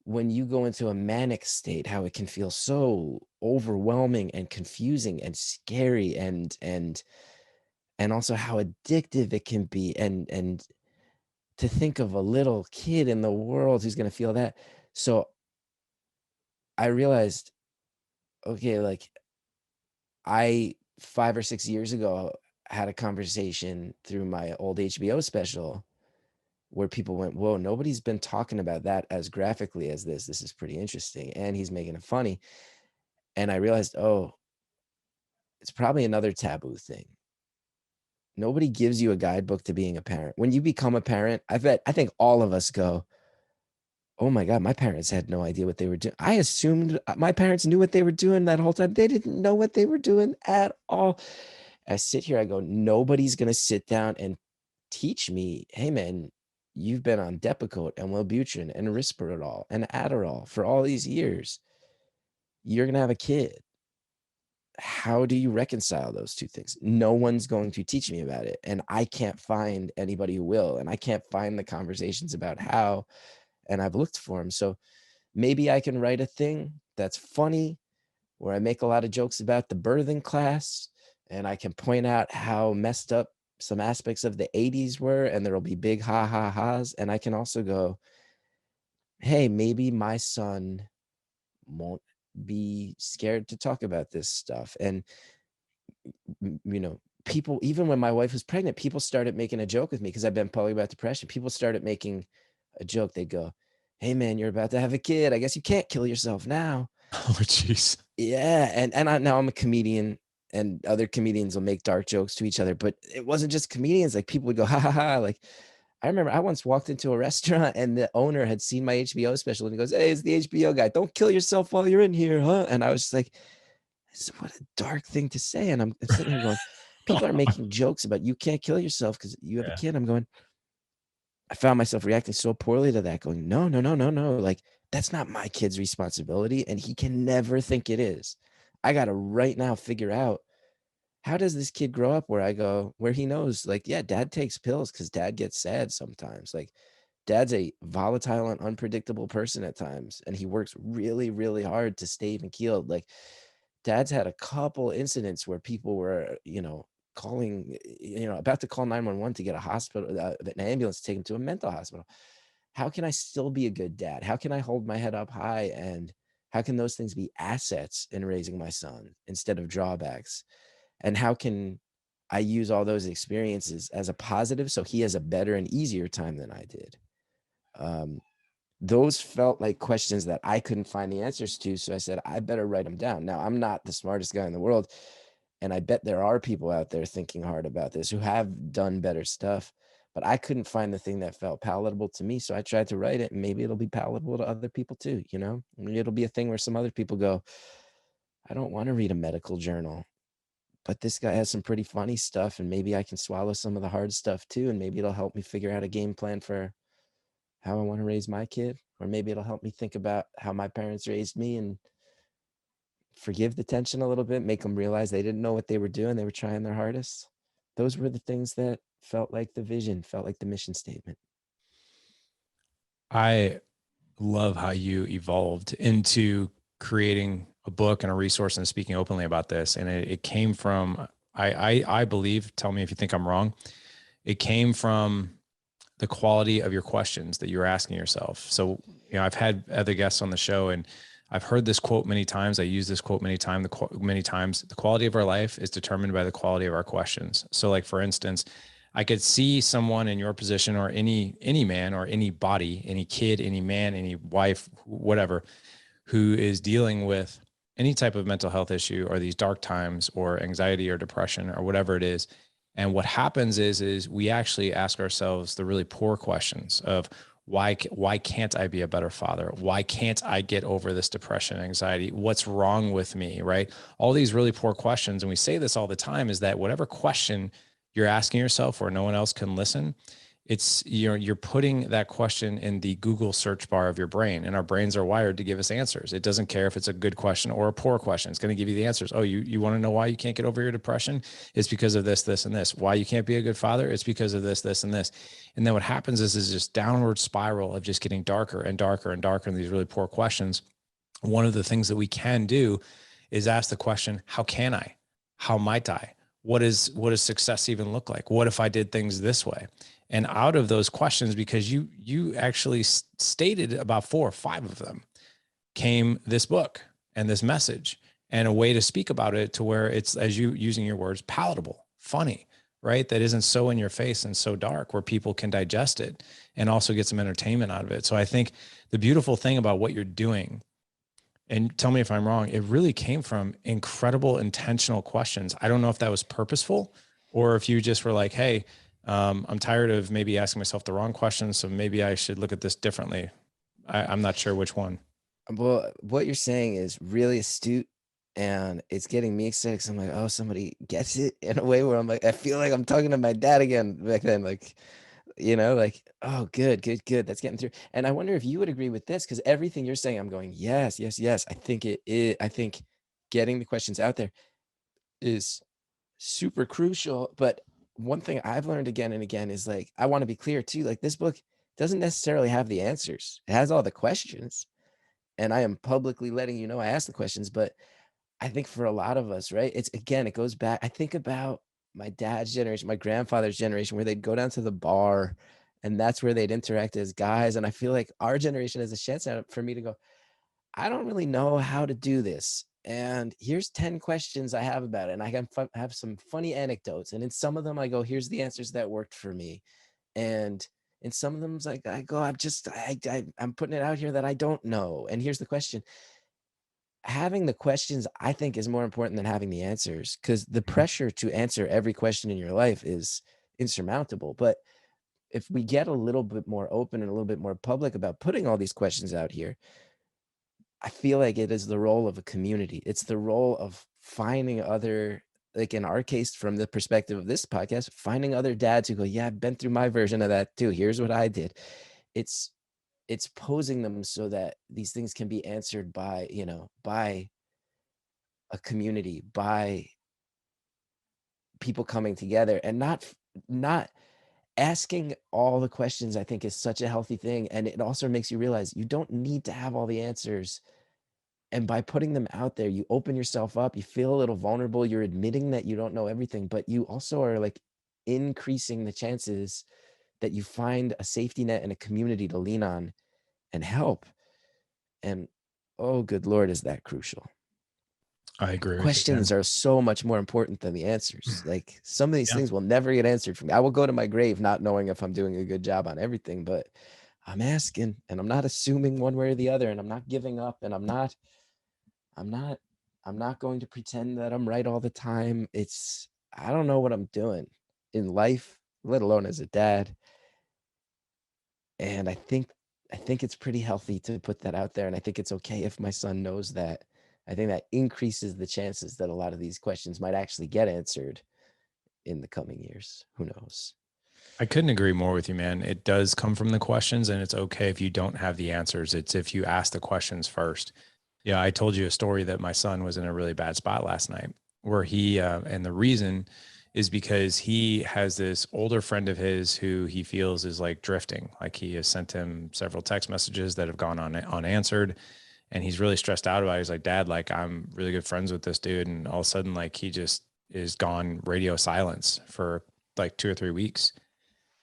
when you go into a manic state, how it can feel so overwhelming and confusing and scary and also how addictive it can be. And to think of a little kid in the world who's going to feel that. So I realized, okay, like I 5 or 6 years ago had a conversation through my old HBO special where people went, whoa, nobody's been talking about that as graphically as this. This is pretty interesting. And he's making it funny. And I realized, oh, it's probably another taboo thing. Nobody gives you a guidebook to being a parent. When you become a parent, I think all of us go, oh my God, my parents had no idea what they were doing. I assumed my parents knew what they were doing that whole time. They didn't know what they were doing at all. I sit here, I go, nobody's going to sit down and teach me, hey man, you've been on Depakote and Wellbutrin and Risperdal and Adderall for all these years. You're going to have a kid. How do you reconcile those 2 things? No one's going to teach me about it. And I can't find anybody who will. And I can't find the conversations about how. And I've looked for them. So maybe I can write a thing that's funny where I make a lot of jokes about the birthing class and I can point out how messed up some aspects of the 80s were, and there'll be big ha ha ha's. And I can also go, hey, maybe my son won't be scared to talk about this stuff. And, people, even when my wife was pregnant, people started making a joke with me because I've been public about depression. People started making a joke. They'd go, hey man, you're about to have a kid. I guess you can't kill yourself now. Oh, jeez. Yeah. And now I'm a comedian and other comedians will make dark jokes to each other, but it wasn't just comedians. Like people would go, ha ha ha. Like I remember I once walked into a restaurant and the owner had seen my HBO special and he goes, hey, it's the HBO guy. Don't kill yourself while you're in here, huh? And I was just like, what a dark thing to say. And I'm sitting here going, people are making jokes about you can't kill yourself because you have a Yeah. kid. I'm going, I found myself reacting so poorly to that, going, no, no, no, no, no. Like, that's not my kid's responsibility. And he can never think it is. I got to right now figure out, how does this kid grow up where he knows, like, yeah, dad takes pills because dad gets sad sometimes. Like, dad's a volatile and unpredictable person at times, and he works really, really hard to stay even keeled. Like, dad's had a couple incidents where people were, calling, about to call 911 to get a hospital, an ambulance to take him to a mental hospital. How can I still be a good dad? How can I hold my head up high? And how can those things be assets in raising my son instead of drawbacks? And how can I use all those experiences as a positive so he has a better and easier time than I did? Um, those felt like questions that I couldn't find the answers to. So I said, I better write them down. Now, I'm not the smartest guy in the world. And I bet there are people out there thinking hard about this who have done better stuff. But I couldn't find the thing that felt palatable to me. So I tried to write it, and maybe it'll be palatable to other people too. Maybe it'll be a thing where some other people go, I don't want to read a medical journal, but this guy has some pretty funny stuff, and maybe I can swallow some of the hard stuff too. And maybe it'll help me figure out a game plan for how I want to raise my kid, or maybe it'll help me think about how my parents raised me and forgive the tension a little bit, make them realize they didn't know what they were doing. They were trying their hardest. Those were the things that felt like the vision, felt like the mission statement. I love how you evolved into creating a book and a resource and speaking openly about this. And it came from, I believe, tell me if you think I'm wrong, it came from the quality of your questions that you're asking yourself. So, I've had other guests on the show, and I've heard this quote many times. I use this quote many times. The quality of our life is determined by the quality of our questions. So, like, for instance, I could see someone in your position, or any man, or any body, any kid, any man, any wife, whatever, who is dealing with any type of mental health issue, or these dark times, or anxiety or depression, or whatever it is. And what happens is we actually ask ourselves the really poor questions of, why can't I be a better father? Why can't I get over this depression, anxiety? What's wrong with me, right? All these really poor questions. And we say this all the time, is that whatever question you're asking yourself where no one else can listen, it's, you're putting that question in the Google search bar of your brain, and our brains are wired to give us answers. It doesn't care if it's a good question or a poor question. It's going to give you the answers. Oh, you want to know why you can't get over your depression? It's because of this, this, and this. Why you can't be a good father? It's because of this, this, and this. And then what happens is this downward spiral of just getting darker and darker and darker in these really poor questions. One of the things that we can do is ask the question, how can I? How might I? What does success even look like? What if I did things this way? And out of those questions, because you actually stated about 4 or 5 of them, came this book and this message, and a way to speak about it to where it's, as you using your words, palatable, funny, right? That isn't so in your face and so dark, where people can digest it and also get some entertainment out of it. So I think the beautiful thing about what you're doing, and tell me if I'm wrong, it really came from incredible intentional questions. I don't know if that was purposeful, or if you just were like, hey, I'm tired of maybe asking myself the wrong questions, so maybe I should look at this differently. I'm not sure which one. Well, what you're saying is really astute, and it's getting me excited because I'm like, oh, somebody gets it in a way where I'm like, I feel like I'm talking to my dad again back then. Like, like, oh, good, good, good. That's getting through. And I wonder if you would agree with this, because everything you're saying, I'm going, yes, yes, yes. I think it is. I think getting the questions out there is super crucial. But one thing I've learned again and again is, like, I want to be clear too. Like, this book doesn't necessarily have the answers. It has all the questions. And I am publicly letting you know I asked the questions. But I think for a lot of us, right, it goes back. I think about my dad's generation, my grandfather's generation, where they'd go down to the bar, and that's where they'd interact as guys. And I feel like our generation has a chance now for me to go, I don't really know how to do this. And here's 10 questions I have about it. And I can have some funny anecdotes. And in some of them, I go, here's the answers that worked for me. And in some of them, it's like, I go, I'm putting it out here that I don't know. And here's the question. Having the questions, I think, is more important than having the answers, because the pressure to answer every question in your life is insurmountable. But if we get a little bit more open and a little bit more public about putting all these questions out here, I feel like it is the role of a community. It's the role of finding other like in our case, from the perspective of this podcast, finding other dads who go, yeah, I've been through my version of that too. Here's what I did. It's posing them so that these things can be answered by, by a community, by people coming together, and not asking all the questions. I think is such a healthy thing. And it also makes you realize you don't need to have all the answers. And by putting them out there, you open yourself up, you feel a little vulnerable, you're admitting that you don't know everything, but you also are like increasing the chances that you find a safety net and a community to lean on and help. And oh, good Lord, is that crucial? I agree with you, man. Questions are so much more important than the answers. Like some of these Yeah. things will never get answered for me. I will go to my grave not knowing if I'm doing a good job on everything, but I'm asking, and I'm not assuming one way or the other, and I'm not giving up, and I'm not going to pretend that I'm right all the time. I don't know what I'm doing in life, let alone as a dad. And I think it's pretty healthy to put that out there. And I think it's okay if my son knows that. I think that increases the chances that a lot of these questions might actually get answered in the coming years. Who knows? I couldn't agree more with you, man. It does come from the questions, and it's okay if you don't have the answers. It's if you ask the questions first. Yeah, I told you a story that my son was in a really bad spot last night where and the reason is because he has this older friend of his who he feels is like drifting. Like he has sent him several text messages that have gone unanswered, and he's really stressed out about it. He's like, Dad, like I'm really good friends with this dude. And all of a sudden, like he just is gone radio silence for like 2 or 3 weeks.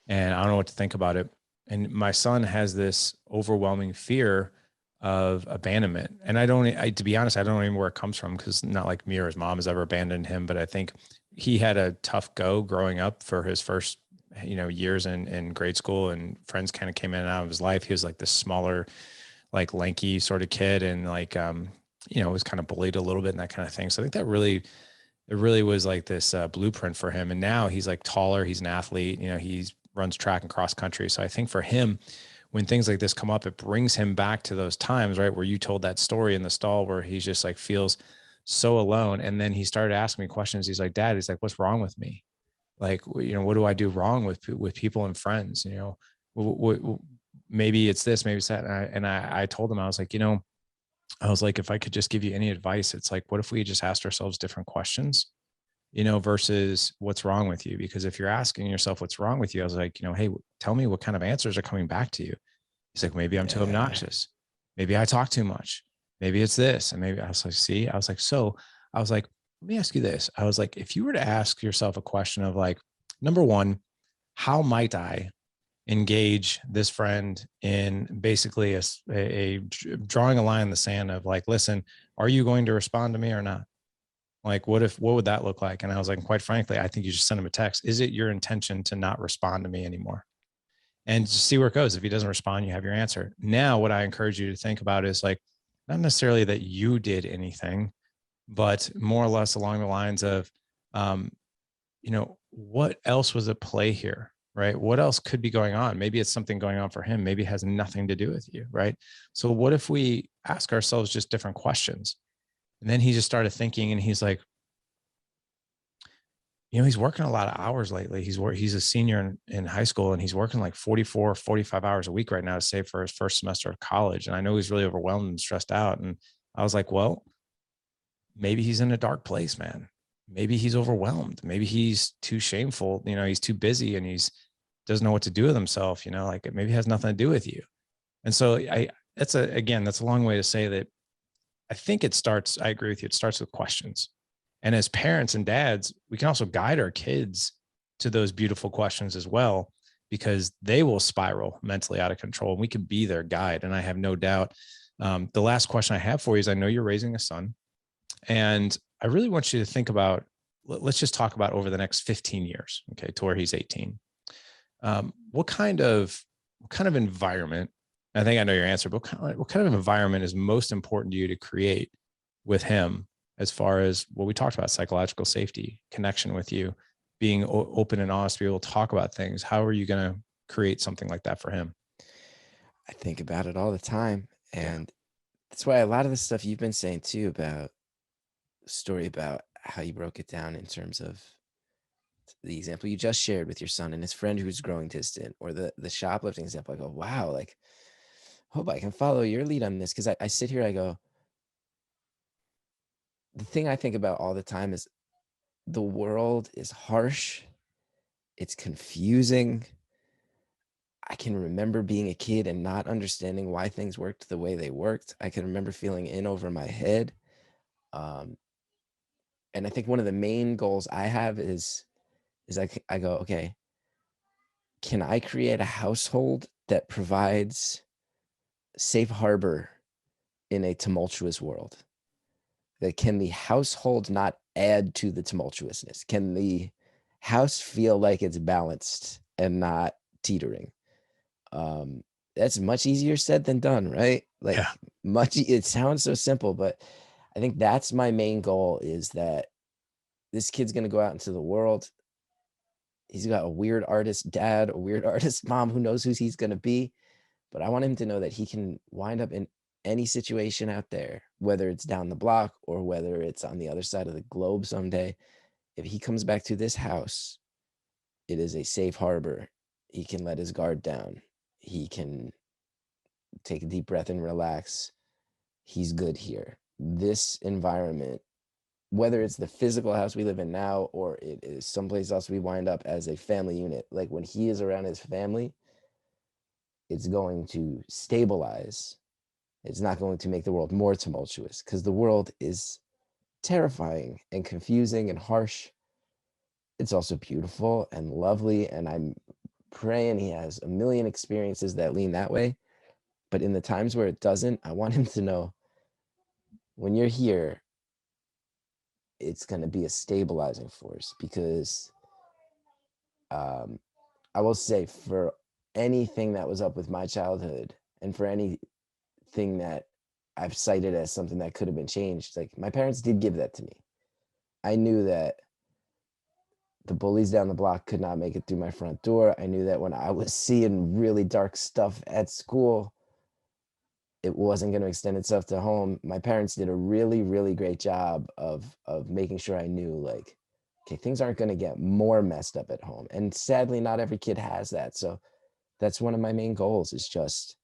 And I don't know what to think about it. And my son has this overwhelming fear of abandonment. And to be honest, I don't know even where it comes from, because not like me or his mom has ever abandoned him, but I think he had a tough go growing up for his first, years in grade school, and friends kind of came in and out of his life. He was like this smaller, like lanky sort of kid, and like, was kind of bullied a little bit and that kind of thing. So I think it really was like this blueprint for him. And now he's like taller, he's an athlete, he runs track and cross country. So I think for him, when things like this come up, it brings him back to those times, right, where you told that story in the stall where he's just like feels so alone. And then he started asking me questions. He's like, Dad, he's like, what's wrong with me? Like, what do I do wrong with people and friends? Maybe it's this, maybe it's that. And I told him, I was like, I was like, if I could just give you any advice, it's like, what if we just asked ourselves different questions, versus what's wrong with you? Because if you're asking yourself what's wrong with you, I was like, hey, tell me what kind of answers are coming back to you. He's like, maybe I'm too obnoxious. Maybe I talk too much. Maybe it's this. And maybe I was like, see, I was like, let me ask you this. I was like, if you were to ask yourself a question of like, number one, how might I engage this friend in basically a drawing a line in the sand of like, listen, are you going to respond to me or not? Like, what would that look like? And I was like, quite frankly, I think you just send him a text. Is it your intention to not respond to me anymore? And just see where it goes. If he doesn't respond, you have your answer. Now, what I encourage you to think about is like, not necessarily that you did anything, but more or less along the lines of, what else was at play here? Right? What else could be going on? Maybe it's something going on for him. Maybe it has nothing to do with you. Right? So what if we ask ourselves just different questions? And then he just started thinking, and he's like, he's working a lot of hours lately. He's a senior in high school, and he's working like 44, 45 hours a week right now to save for his first semester of college. And I know he's really overwhelmed and stressed out. And I was like, well, maybe he's in a dark place, man. Maybe he's overwhelmed. Maybe he's too shameful. He's too busy, and he's doesn't know what to do with himself. Like it maybe has nothing to do with you. And so that's a long way to say that I think I agree with you. It starts with questions. And as parents and dads, we can also guide our kids to those beautiful questions as well, because they will spiral mentally out of control, and we can be their guide. And I have no doubt. The last question I have for you is, I know you're raising a son, and I really want you to think about, let's just talk about over the next 15 years, okay, to where he's 18. What kind of environment, I think I know your answer, but what kind of environment is most important to you to create with him, as far as what we talked about, psychological safety, connection with you, being open and honest, to be able to talk about things? How are you going to create something like that for him? I think about it all the time. Yeah. And that's why a lot of the stuff you've been saying too, about story about how you broke it down in terms of the example you just shared with your son and his friend who's growing distant, or the shoplifting example. I go, wow, like, hope I can follow your lead on this. Cause I sit here, I go, the thing I think about all the time is the world is harsh. It's confusing. I can remember being a kid and not understanding why things worked the way they worked. I can remember feeling in over my head. Um, and I think one of the main goals I have is I go, okay, can I create a household that provides safe harbor in a tumultuous world? That can the household not add to the tumultuousness? Can the house feel like it's balanced and not teetering? Um, that's much easier said than done, right? Yeah. Like it sounds so simple, but I think that's my main goal, is that this kid's gonna go out into the world. He's got a weird artist dad, a weird artist mom, who knows who he's gonna be. But I want him to know that he can wind up in any situation out there, whether it's down the block or whether it's on the other side of the globe someday. If he comes back to this house, it is a safe harbor. He can let his guard down. He can take a deep breath and relax. He's good here. This environment, whether it's the physical house we live in now or it is someplace else we wind up as a family unit, like when he is around his family, it's going to stabilize. It's not going to make the world more tumultuous, because the world is terrifying and confusing and harsh. It's also beautiful and lovely. And I'm praying he has a million experiences that lean that way. But in the times where it doesn't, I want him to know, when you're here, it's going to be a stabilizing force. Because um, I will say, for anything that was up with my childhood and for anything that I've cited as something that could have been changed, like, my parents did give that to me. I knew that the bullies down the block could not make it through my front door. I knew that when I was seeing really dark stuff at school, it wasn't going to extend itself to home. My parents did a really, really great job of making sure I knew, like, okay, things aren't going to get more messed up at home. And sadly, not every kid has that. So that's one of my main goals, is just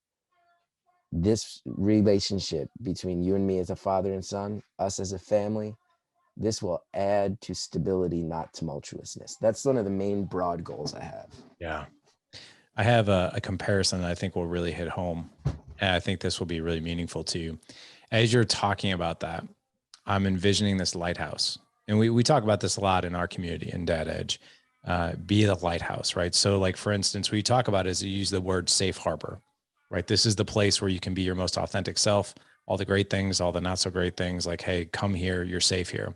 this relationship between you and me as a father and son, us as a family. This will add to stability, not tumultuousness. That's one of the main broad goals I have. Yeah. I have a comparison that I think will really hit home. And I think this will be really meaningful to you. As you're talking about that, I'm envisioning this lighthouse. And we talk about this a lot in our community in Dad Edge. Be the lighthouse, right? So, like, for instance, what you talk about is you use the word safe harbor, right? This is the place where you can be your most authentic self, all the great things, all the not so great things, like, hey, come here, you're safe here.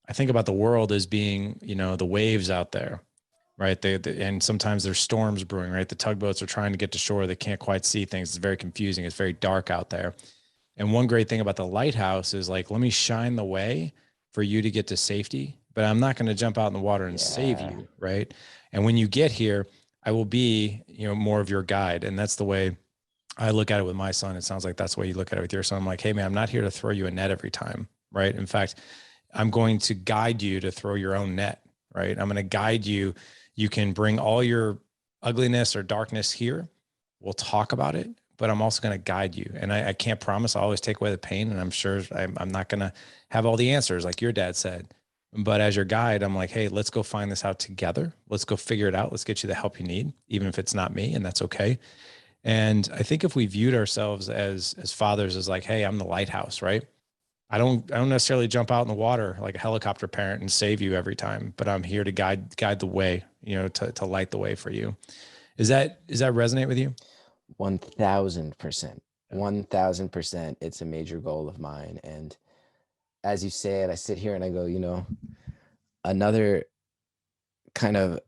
I think about the world as being, the waves out there, right? And sometimes there's storms brewing, right? The tugboats are trying to get to shore. They can't quite see things. It's very confusing. It's very dark out there. And one great thing about the lighthouse is, like, let me shine the way for you to get to safety, but I'm not going to jump out in the water and save Yeah. you, right? And when you get here, I will be, more of your guide. And that's the way I look at it with my son. It sounds like that's the way you look at it with your son. I'm like, hey man, I'm not here to throw you a net every time, right? In fact, I'm going to guide you to throw your own net, right? I'm going to guide you. You can bring all your ugliness or darkness here. We'll talk about it, but I'm also going to guide you. And I can't promise I'll always take away the pain. And I'm sure I'm not going to have all the answers, like your dad said. But as your guide, I'm like, hey, let's go find this out together. Let's go figure it out. Let's get you the help you need, even if it's not me, and that's okay. And I think if we viewed ourselves as fathers as like, hey, I'm the lighthouse, right? I don't necessarily jump out in the water like a helicopter parent and save you every time, but I'm here to guide the way, to light the way for you. Is that resonate with you? 1000%. Yeah. 1000%. It's a major goal of mine. And as you say it, I sit here and I go, another kind of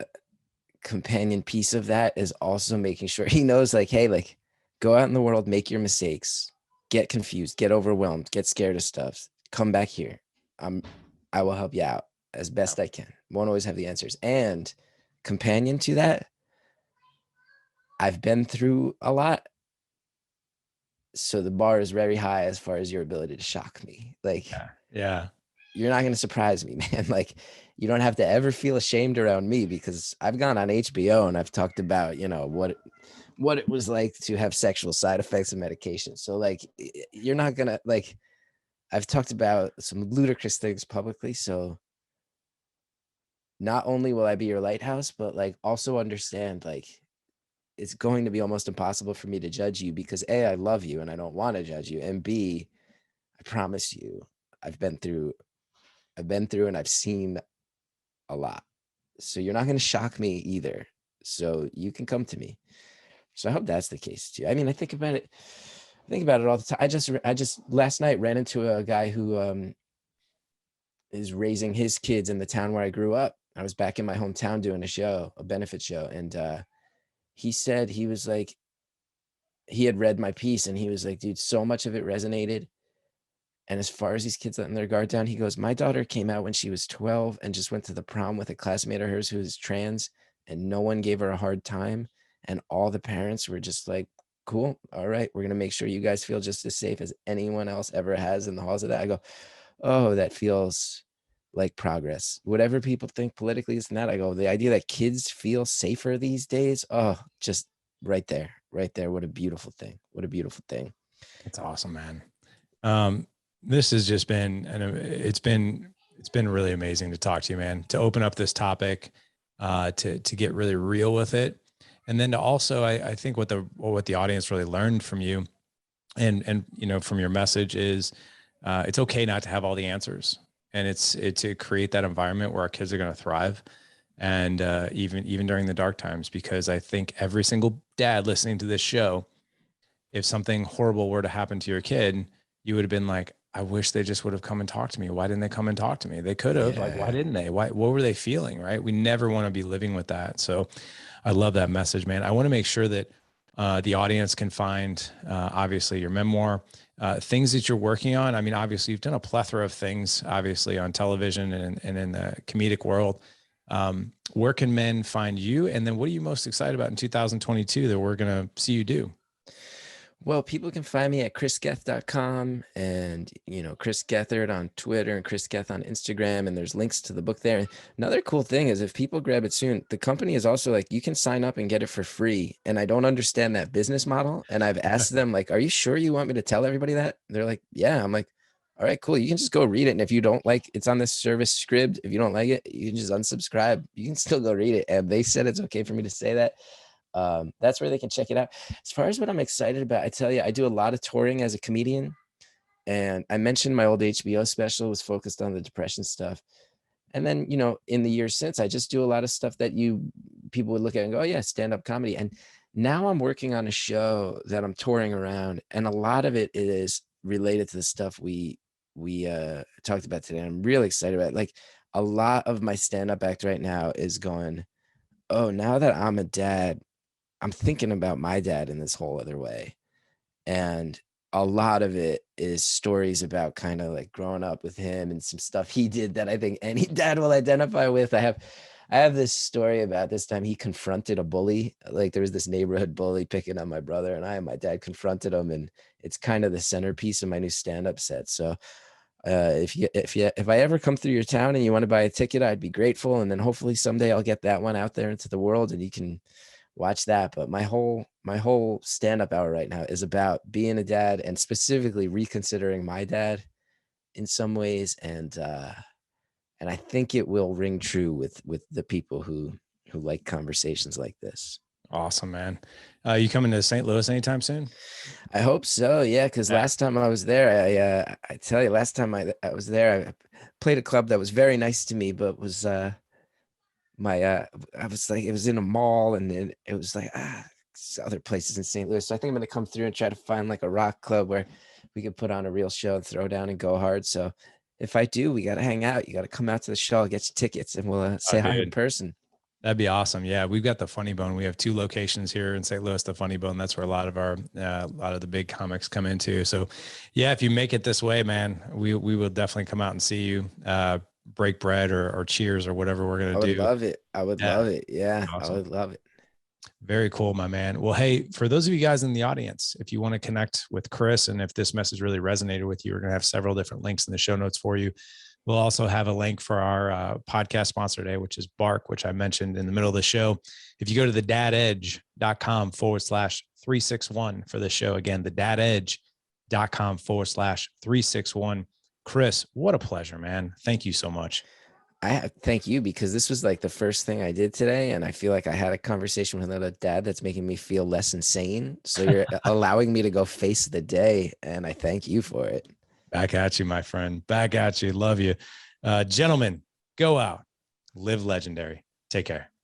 companion piece of that is also making sure he knows, like, hey, like, go out in the world, make your mistakes, get confused, get overwhelmed, get scared of stuff. Come back here. I will help you out as best I can. Won't always have the answers. And companion to that, I've been through a lot. So the bar is very high as far as your ability to shock me. Like, Yeah. Yeah. you're not going to surprise me, man. Like, you don't have to ever feel ashamed around me, because I've gone on HBO and I've talked about, what it was like to have sexual side effects of medication. So like, you're not gonna, like, I've talked about some ludicrous things publicly. So not only will I be your lighthouse, but like also understand, like, it's going to be almost impossible for me to judge you, because A, I love you and I don't want to judge you. And B, I promise you, I've been through and I've seen a lot. So you're not going to shock me either. So you can come to me. So I hope that's the case too. I mean, I think about it all the time. I just last night ran into a guy who is raising his kids in the town where I grew up. I was back in my hometown doing a benefit show, and he said, he was like, he had read my piece and he was like, dude, so much of it resonated. And as far as these kids letting their guard down, he goes, my daughter came out when she was 12 and just went to the prom with a classmate of hers who is trans, and no one gave her a hard time. And all the parents were just like, cool. All right. We're going to make sure you guys feel just as safe as anyone else ever has in the halls of that. I go, oh, that feels like progress. Whatever people think politically is not, I go, the idea that kids feel safer these days. Oh, just right there. What a beautiful thing. What a beautiful thing. It's awesome, man. This has just been, and it's been really amazing to talk to you, man, to open up this topic, to get really real with it. And then to also, I think what the audience really learned from you and, from your message is, it's okay not to have all the answers. And it's to create that environment where our kids are going to thrive. And, even during the dark times, because I think every single dad listening to this show, if something horrible were to happen to your kid, you would have been like, I wish they just would have come and talked to me. Why didn't they come and talk to me? They could have. Like, why didn't they? What were they feeling? Right. We never want to be living with that. So I love that message, man. I want to make sure that the audience can find, obviously, your memoir, things that you're working on. I mean, obviously, you've done a plethora of things, obviously, on television and in the comedic world. Where can men find you? And then what are you most excited about in 2022 that we're going to see you do? Well, people can find me at chrisgeth.com and, Chris Gethard on Twitter and Chris Geth on Instagram. And there's links to the book there. And another cool thing is, if people grab it soon, the company is also like, you can sign up and get it for free. And I don't understand that business model. And I've asked them, like, are you sure you want me to tell everybody that? They're like, yeah. I'm like, all right, cool. You can just go read it. And if you don't like, it's on this service Scribd. If you don't like it, you can just unsubscribe. You can still go read it. And they said it's okay for me to say that. That's where they can check it out. As far as what I'm excited about, I tell you, I do a lot of touring as a comedian, and I mentioned my old HBO special was focused on the depression stuff. And then, in the years since, I just do a lot of stuff that people would look at and go, oh yeah, stand-up comedy. And now I'm working on a show that I'm touring around, and a lot of it is related to the stuff we talked about today. I'm really excited about it. Like, a lot of my stand-up act right now is going, oh, now that I'm a dad, I'm thinking about my dad in this whole other way. And a lot of it is stories about kind of like growing up with him and some stuff he did that I think any dad will identify with. I have this story about this time he confronted a bully. Like, there was this neighborhood bully picking on my brother, and my dad confronted him, and it's kind of the centerpiece of my new stand-up set. So if I ever come through your town and you want to buy a ticket, I'd be grateful. And then hopefully someday I'll get that one out there into the world and you can watch that. But my whole stand-up hour right now is about being a dad, and specifically reconsidering my dad in some ways. And I think it will ring true with the people who like conversations like this. Awesome, man. You coming to St. Louis anytime soon? I hope so. Yeah. Cause last time I was there, I tell you, last time I was there, I played a club that was very nice to me, but was, I was like, it was in a mall, and then it was like, other places in St. Louis. So I think I'm going to come through and try to find like a rock club where we could put on a real show and throw down and go hard. So if I do, we got to hang out. You got to come out to the show, I'll get you tickets, and we'll say hi in person. That'd be awesome. Yeah. We've got the Funny Bone. We have 2 locations here in St. Louis, the Funny Bone. That's where a lot of the big comics come into. So yeah, if you make it this way, man, we will definitely come out and see you, break bread or cheers or whatever we're going to do. I would love it. Yeah. Awesome. I would love it. Very cool, my man. Well, hey, for those of you guys in the audience, if you want to connect with Chris, and if this message really resonated with you, we're going to have several different links in the show notes for you. We'll also have a link for our podcast sponsor today, which is Bark, which I mentioned in the middle of the show. If you go to thedadedge.com/361 for the show, again, thedadedge.com/361. Chris, what a pleasure, man. Thank you so much. I thank you, because this was like the first thing I did today. And I feel like I had a conversation with another dad that's making me feel less insane. So you're allowing me to go face the day. And I thank you for it. Back at you, my friend. Back at you. Love you. Gentlemen, go out, live legendary. Take care.